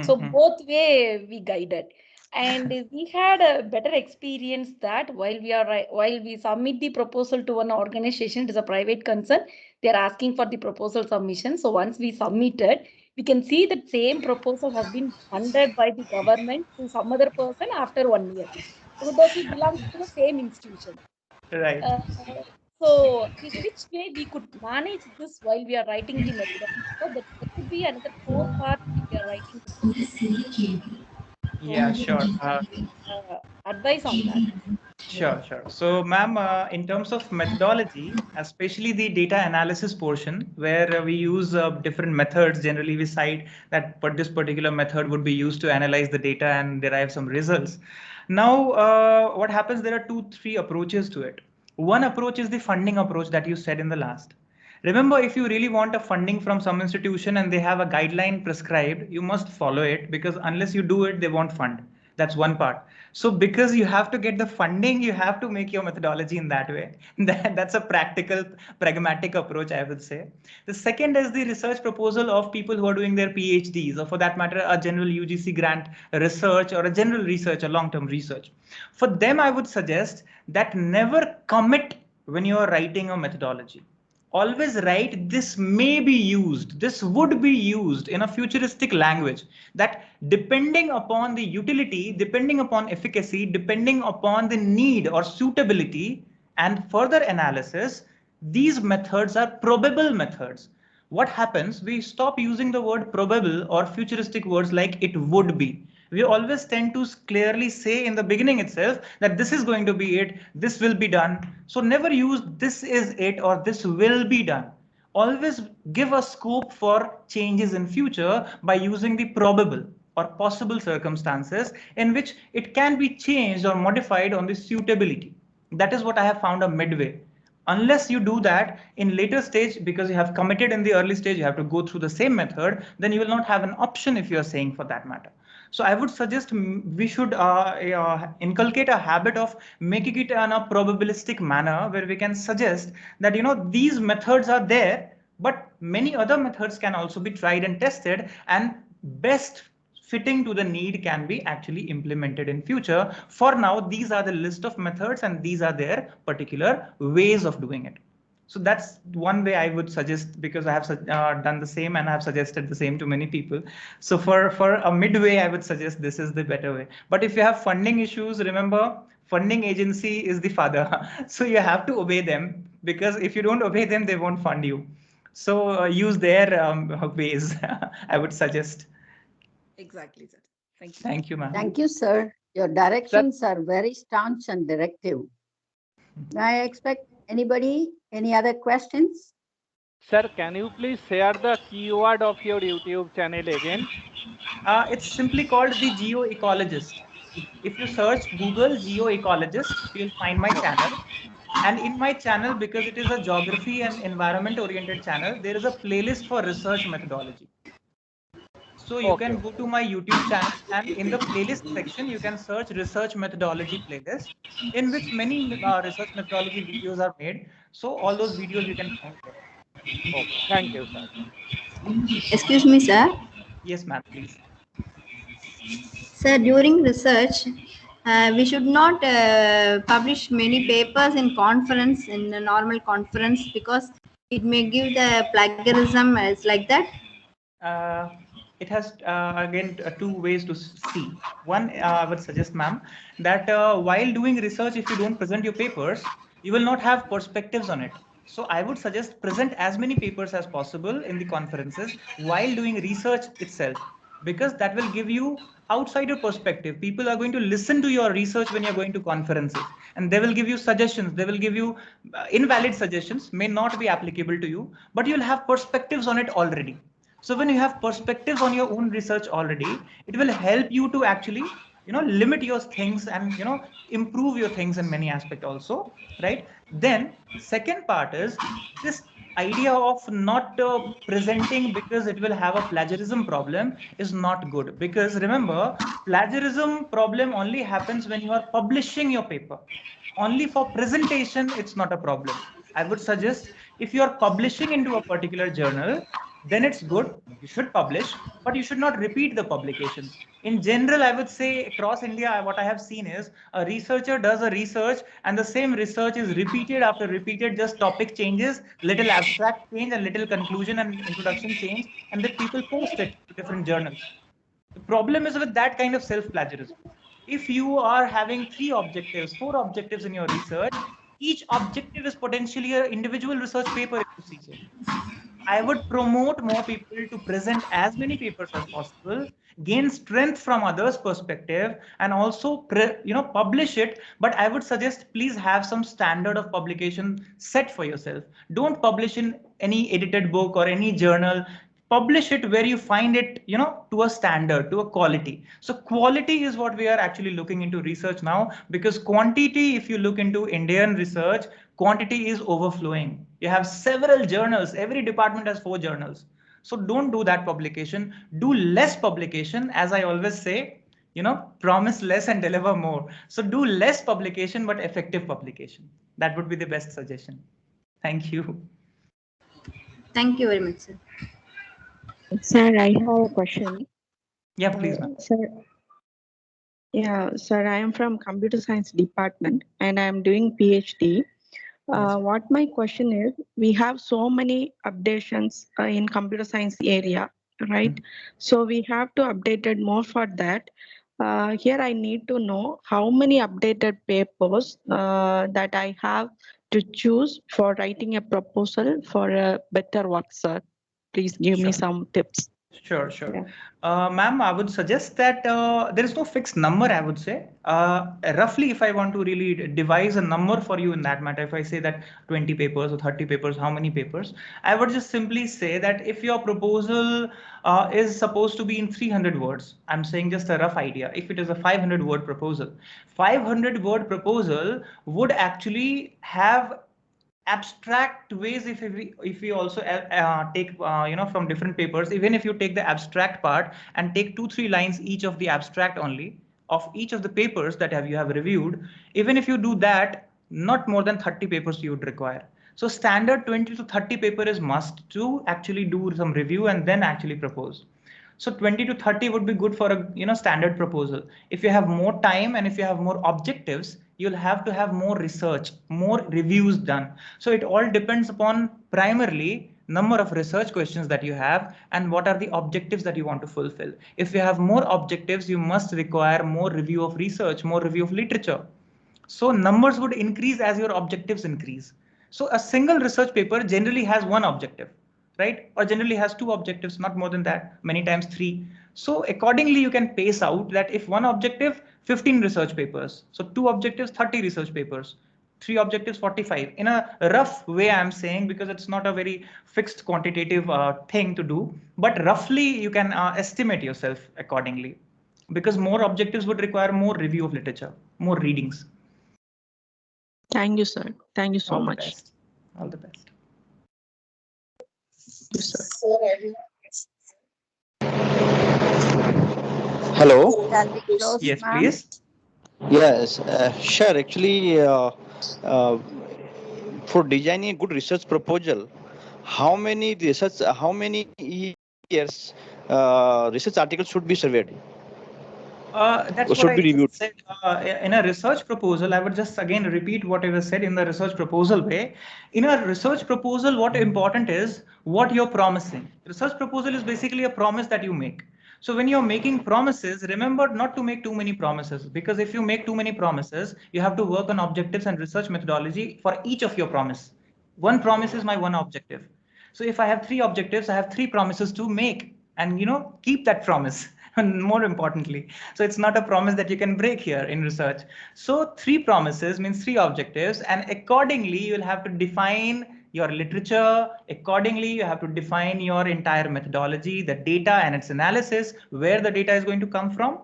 So both way we guided, and we had a better experience that while we submit the proposal to one organization, it is a private concern, they are asking for the proposal submission. So once we submitted, we can see that same proposal has been funded by the government to some other person after 1 year. So that he belongs to the same institution. Right. So in which way we could manage this while we are writing the methodology? So that could be another core part if we are writing the proposal. Yeah, sure. Advice on that. Sure. So, ma'am, in terms of methodology, especially the data analysis portion, where we use different methods, generally we cite that this particular method would be used to analyze the data and derive some results. Now, what happens, there are 2-3 approaches to it. One approach is the funding approach that you said in the last. Remember, if you really want a funding from some institution and they have a guideline prescribed, you must follow it, because unless you do it, they won't fund. That's one part. So because you have to get the funding, you have to make your methodology in that way. That's a practical, pragmatic approach, I would say. The second is the research proposal of people who are doing their PhDs, or for that matter, a general UGC grant research or a general research, a long-term research. For them, I would suggest that never commit when you are writing a methodology. Always write, this may be used, this would be used in a futuristic language, that depending upon the utility, depending upon efficacy, depending upon the need or suitability and further analysis, these methods are probable methods. What happens? We stop using the word probable or futuristic words like it would be. We always tend to clearly say in the beginning itself that this is going to be it, this will be done. So never use this is it or this will be done. Always give a scope for changes in future by using the probable or possible circumstances in which it can be changed or modified on the suitability. That is what I have found a midway. Unless you do that in later stage, because you have committed in the early stage, you have to go through the same method, then you will not have an option if you are saying for that matter. So I would suggest we should inculcate a habit of making it in a probabilistic manner, where we can suggest that, these methods are there, but many other methods can also be tried and tested, and best fitting to the need can be actually implemented in future. For now, these are the list of methods and these are their particular ways of doing it. So that's one way I would suggest, because I have done the same and I have suggested the same to many people. So for a midway, I would suggest this is the better way. But if you have funding issues, remember, funding agency is the father. So you have to obey them, because if you don't obey them, they won't fund you. So use their ways, I would suggest. Exactly, sir. Thank you. Thank you, ma'am. Thank you, sir. Your directions are very staunch and directive. I expect anybody, any other questions? Sir, can you please share the keyword of your YouTube channel again? It's simply called the GeoEcologist. If you search Google GeoEcologist, you'll find my channel. And in my channel, because it is a geography and environment oriented channel, there is a playlist for research methodology. So you can go to my YouTube channel, and in the playlist section, you can search research methodology playlist, in which many research methodology videos are made. So all those videos you can find there. Okay, thank you, sir. Excuse me, sir. Yes, ma'am, please. Sir, during research, we should not publish many papers in conference, in a normal conference, because it may give the plagiarism. It's like that. It has again two ways to see. One, I would suggest, ma'am, that while doing research, if you don't present your papers, you will not have perspectives on it. So I would suggest present as many papers as possible in the conferences while doing research itself, because that will give you outsider perspective. People are going to listen to your research when you're going to conferences, and they will give you suggestions. They will give you invalid suggestions, may not be applicable to you, but you'll have perspectives on it already. So when you have perspectives on your own research already, it will help you to actually, limit your things and, improve your things in many aspects also, right? Then second part is this idea of not presenting because it will have a plagiarism problem is not good. Because remember, plagiarism problem only happens when you are publishing your paper. Only for presentation, it's not a problem. I would suggest if you are publishing into a particular journal, then it's good. You should publish, but you should not repeat the publications. In general, I would say across India, what I have seen is a researcher does a research and the same research is repeated after repeated, just topic changes, little abstract change and little conclusion and introduction change, and then people post it to different journals. The problem is with that kind of self-plagiarism. If you are having 3 objectives, 4 objectives in your research, each objective is potentially an individual research paper if you see so. I would promote more people to present as many papers as possible, gain strength from others' perspective, and also publish it. But I would suggest please have some standard of publication set for yourself. Don't publish in any edited book or any journal. Publish it where you find it, to a standard, to a quality. So quality is what we are actually looking into research now, because quantity, if you look into Indian research, quantity is overflowing. You have several journals. Every department has 4 journals. So don't do that publication. Do less publication. As I always say, promise less and deliver more. So do less publication, but effective publication. That would be the best suggestion. Thank you. Thank you very much, sir. Sir, I have a question. Yeah, please, ma'am. Sir, yeah, sir, I am from computer science department and I am doing PhD. What my question is, we have so many updations in computer science area, right? So we have to update it more for that. Here I need to know how many updated papers that I have to choose for writing a proposal for a better work, sir. Please give me some tips. Sure. Ma'am, I would suggest that there is no fixed number, I would say. Roughly, if I want to really devise a number for you in that matter, if I say that 20 papers or 30 papers, how many papers, I would just simply say that if your proposal is supposed to be in 300 words, I'm saying just a rough idea. If it is a 500 word proposal, 500 word proposal would actually have abstract ways. If we also take from different papers, even if you take the abstract part and take 2-3 lines each of the abstract only of each of the papers that you have reviewed, even if you do that, not more than 30 papers you would require. So standard 20 to 30 paper is must to actually do some review and then actually propose. So 20 to 30 would be good for a standard proposal. If you have more time and if you have more objectives, you'll have to have more research, more reviews done. So it all depends upon primarily number of research questions that you have and what are the objectives that you want to fulfill. If you have more objectives, you must require more review of research, more review of literature. So numbers would increase as your objectives increase. So a single research paper generally has one objective, right? Or generally has 2 objectives, not more than that, many times 3. So accordingly, you can pace out that if one objective, 15 research papers. So 2 objectives, 30 research papers. 3 objectives, 45. In a rough way, I'm saying, because it's not a very fixed quantitative thing to do, but roughly you can estimate yourself accordingly, because more objectives would require more review of literature, more readings. Thank you, sir. Thank you so All much. The best. All the best. Yes, sir. Hello. Yes, please. Yes, sure. Actually, for designing a good research proposal, how many years research articles should be surveyed? That's what I said in a research proposal. I would just again repeat what I said in the research proposal way. In a research proposal, what important is what you're promising. Research proposal is basically a promise that you make. So when you're making promises, remember not to make too many promises, because if you make too many promises, you have to work on objectives and research methodology for each of your promise. One promise is my one objective. So if I have 3 objectives, I have 3 promises to make and keep that promise. And more importantly, so it's not a promise that you can break here in research. So 3 promises means 3 objectives, and accordingly you'll have to define your literature. Accordingly, you have to define your entire methodology, the data and its analysis, where the data is going to come from.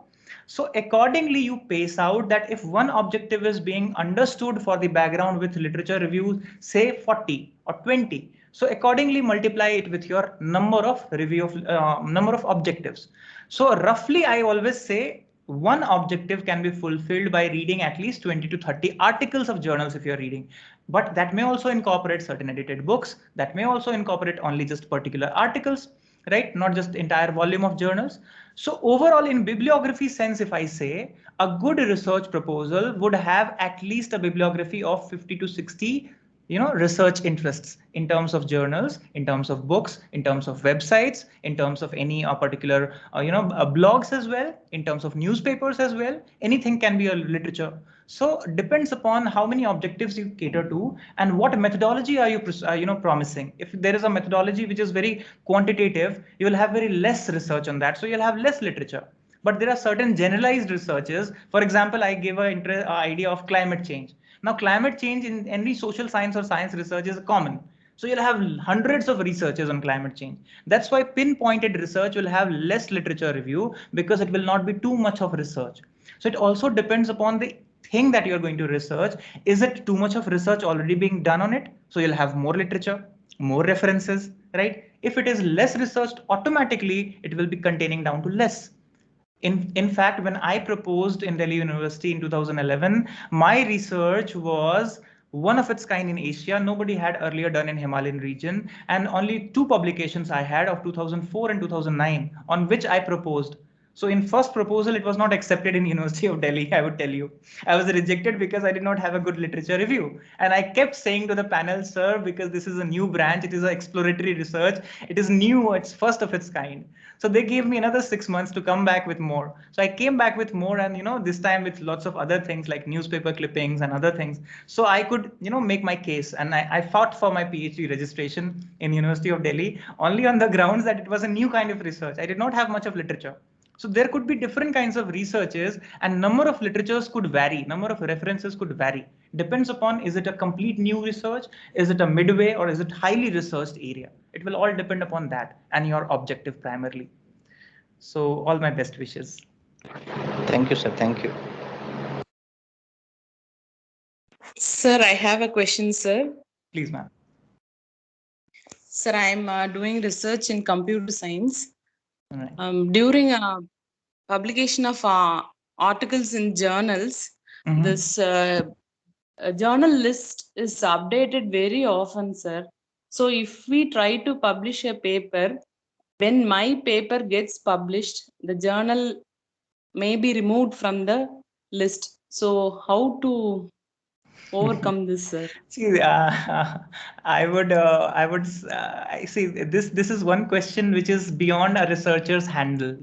So accordingly, you pace out that if one objective is being understood for the background with literature reviews, say 40 or 20. So accordingly, multiply it with your number of number of objectives. So roughly, I always say one objective can be fulfilled by reading at least 20 to 30 articles of journals if you're reading. But that may also incorporate certain edited books. That may also incorporate only just particular articles, right? Not just entire volume of journals. So overall, in bibliography sense, if I say a good research proposal would have at least a bibliography of 50 to 60 research interests in terms of journals, in terms of books, in terms of websites, in terms of any particular blogs as well, in terms of newspapers as well. Anything can be a literature. So depends upon how many objectives you cater to and what methodology are you promising. If there is a methodology which is very quantitative, you will have very less research on that, so you'll have less literature. But there are certain generalized researches. For example, I gave an idea of climate change. Now, climate change in any social science or science research is common. So you'll have hundreds of researches on climate change. That's why pinpointed research will have less literature review, because it will not be too much of research. So it also depends upon the thing that you're going to research. Is it too much of research already being done on it? So you'll have more literature, more references, right? If it is less researched, automatically it will be containing down to less. In fact, when I proposed in Delhi University in 2011, my research was one of its kind in Asia. Nobody had earlier done in Himalayan region, and only 2 publications I had of 2004 and 2009 on which I proposed. So in first proposal, it was not accepted in University of Delhi, I would tell you. I was rejected because I did not have a good literature review. And I kept saying to the panel, sir, because this is a new branch, it is an exploratory research, it is new, it's first of its kind. So they gave me another 6 months to come back with more. So I came back with more, and this time with lots of other things like newspaper clippings and other things. So I could make my case, and I fought for my PhD registration in University of Delhi only on the grounds that it was a new kind of research. I did not have much of literature. So there could be different kinds of researches, and number of literatures could vary, number of references could vary. Depends upon, is it a complete new research, is it a midway, or is it highly researched area? It will all depend upon that and your objective primarily. So all my best wishes. Thank you, sir. Thank you. Sir, I have a question, sir. Please, ma'am. Sir, I'm doing research in computer science. Right. During publication of articles in journals, this journal list is updated very often, sir. So if we try to publish a paper, when my paper gets published, the journal may be removed from the list. So how to overcome this, sir? See, I see this is one question which is beyond a researcher's handle.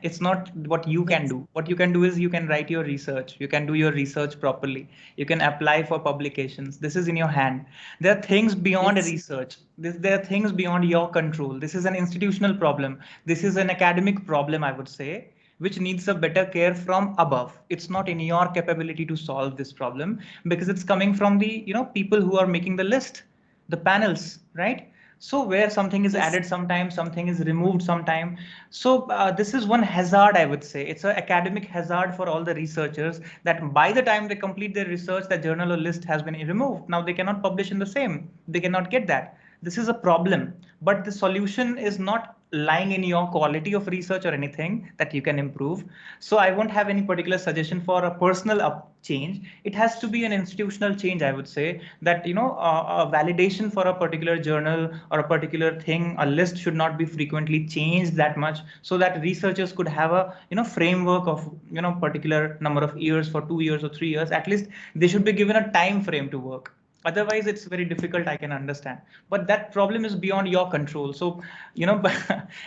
It's not what you can do. What you can do is you can write your research. You can do your research properly. You can apply for publications. This is in your hand. There are things beyond research. There are things beyond your control. This is an institutional problem. This is an academic problem, I would say, which needs a better care from above. It's not in your capability to solve this problem, because it's coming from the people who are making the list, the panels, right? So where something is added sometime, something is removed sometime. So this is one hazard, I would say. It's an academic hazard for all the researchers, that by the time they complete their research, the journal or list has been removed. Now they cannot publish in the same. They cannot get that. This is a problem, but the solution is not lying in your quality of research or anything that you can improve. So I won't have any particular suggestion for a personal change. It has to be an institutional change, I would say, that a validation for a particular journal or a particular thing, a list should not be frequently changed that much, so that researchers could have a framework of particular number of years, for 2 years or 3 years at least. They should be given a time frame to work. Otherwise it's very difficult, I can understand, but that problem is beyond your control. So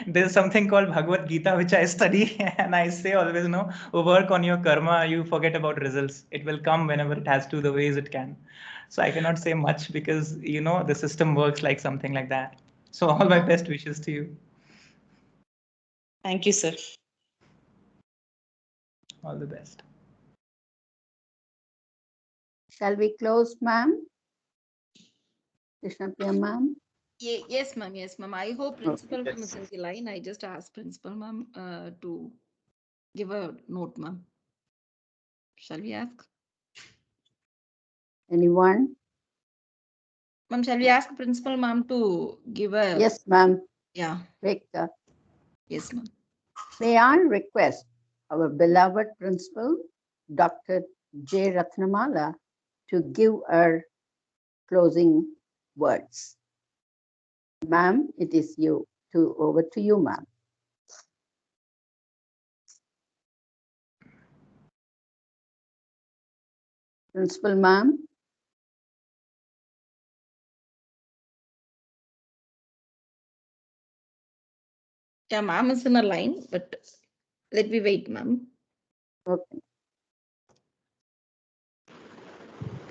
there's something called Bhagavad Gita which I study, and I say always, work on your karma, you forget about results. It will come whenever it has to, the ways it can. So I cannot say much, because the system works like something like that. So all my best wishes to you. Thank you, sir. All the best. Shall we close, ma'am? Krishnapriya, ma'am? Yes, ma'am. Yes, ma'am. I hope principal ma'am is in the line. I just asked principal ma'am to give a note, ma'am. Shall we ask? Anyone? Ma'am, shall we ask principal ma'am to give a... Yes, ma'am. Yeah. Victor. Yes, ma'am. May I request our beloved principal, Dr. J. Ratnamala, to give our closing words. Ma'am, it is you. Over to you, ma'am. Principal, ma'am. Yeah, ma'am is in a line, but let me wait, ma'am. Okay.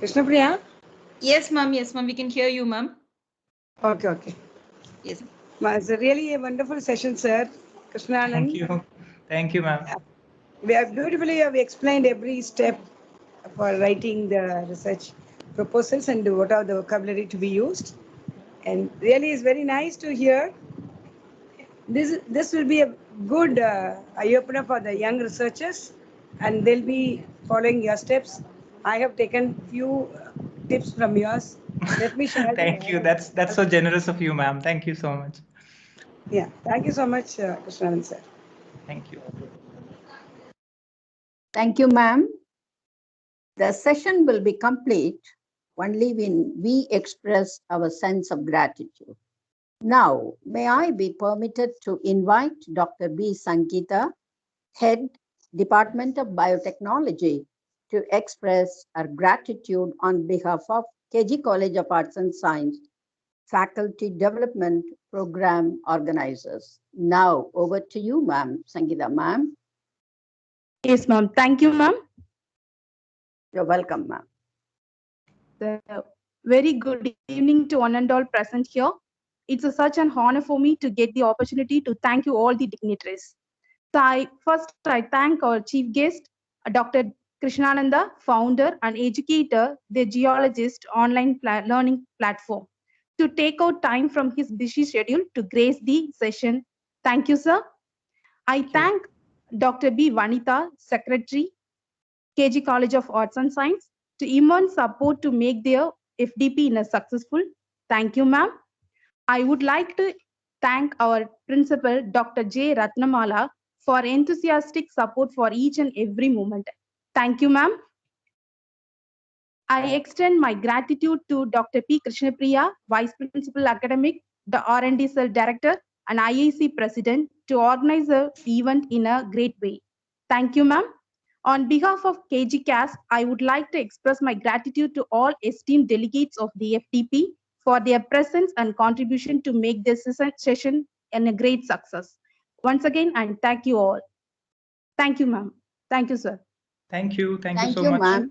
Krishnapriya? Yes, ma'am. Yes, ma'am. We can hear you, ma'am. Okay, okay. Yes. It's really a wonderful session, sir. Krishnanand. Thank you. Thank you, ma'am. We have beautifully explained every step for writing the research proposals and what are the vocabulary to be used. And really it's very nice to hear. This will be a good eye-opener for the young researchers, and they'll be following your steps. I have taken few tips from yours. Let me share. Thank you. That's so generous of you, ma'am. Thank you so much. Yeah, thank you so much, Krishnanand sir. Thank you. Thank you, ma'am. The session will be complete only when we express our sense of gratitude. Now, may I be permitted to invite Dr. B. Sangeeta, Head, Department of Biotechnology, to express our gratitude on behalf of KG College of Arts and Science Faculty Development Program organizers. Now, over to you, ma'am. Sangeeta, ma'am. Yes, ma'am. Thank you, ma'am. You're welcome, ma'am. Very good evening to one and all present here. It's such an honor for me to get the opportunity to thank you all the dignitaries. So I thank our chief guest, Dr. Krishnananda, founder and educator, TheGeoecologist online learning platform, to take out time from his busy schedule to grace the session. Thank you, sir. I thank Dr. B. Vanitha, Secretary, KG College of Arts and Science, to immense support to make their FDP in a successful. Thank you, ma'am. I would like to thank our principal, Dr. J. Ratnamala, for enthusiastic support for each and every moment. Thank you, ma'am. I extend my gratitude to Dr. P. Krishnapriya, Vice Principal Academic, the R&D Cell Director, and IAC President, to organize the event in a great way. Thank you, ma'am. On behalf of KGCAS, I would like to express my gratitude to all esteemed delegates of the FDP for their presence and contribution to make this session a great success. Once again, and thank you all. Thank you, ma'am. Thank you, sir. Thank you. Thank you Thank so you, much. ma'am.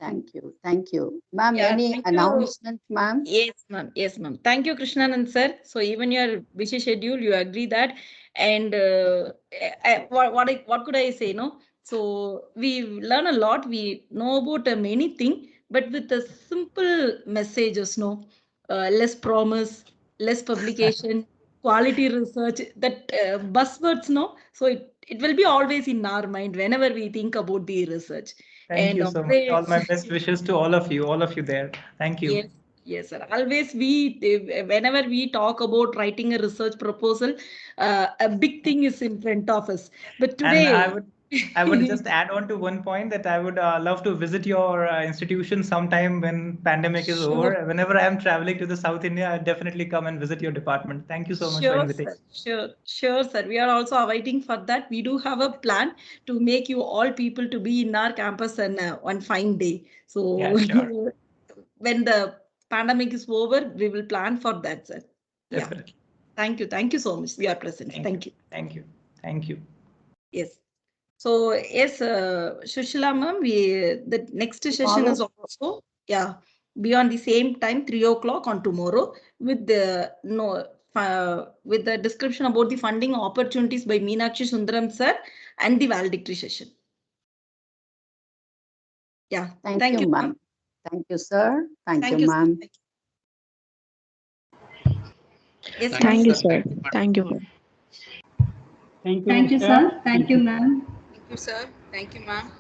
Thank you. Thank you. Ma'am, Yeah, any announcement, ma'am? Yes, ma'am. Yes, ma'am. Thank you, Krishnanand sir. So even your busy schedule, you agree that. And what could I say? No. So we learn a lot. We know about many things, but with the simple messages. No, less promise, less publication, quality research. That buzzwords. No. So it will be always in our mind whenever we think about the research. Thank you so much. All my best wishes to all of you there. Thank you. Yes, yes, sir. Always whenever we talk about writing a research proposal, a big thing is in front of us. But today, And I would just add on to one point that I would love to visit your institution sometime when pandemic is over. Whenever I am traveling to the South India, I'll definitely come and visit your department. Thank you so much for inviting. Sure, sir. We are also awaiting for that. We do have a plan to make you all people to be in our campus on one fine day. So yeah, sure. When the pandemic is over, we will plan for that, sir. Definitely. Yeah. Thank you so much. We are present. Thank you. Thank you. Yes. So yes, Shushila ma'am, the next session is also beyond the same time, 3 o'clock on tomorrow, with the with the description about the funding opportunities by Meenakshi Sundaram sir and the valedictory session. Yeah. Thank you, ma'am. Thank you, sir. Thank you, ma'am. Yes, thank you, sir. Thank you, ma'am. Thank you, sir. Thank you, ma'am. Thank you, sir. Thank you, ma'am.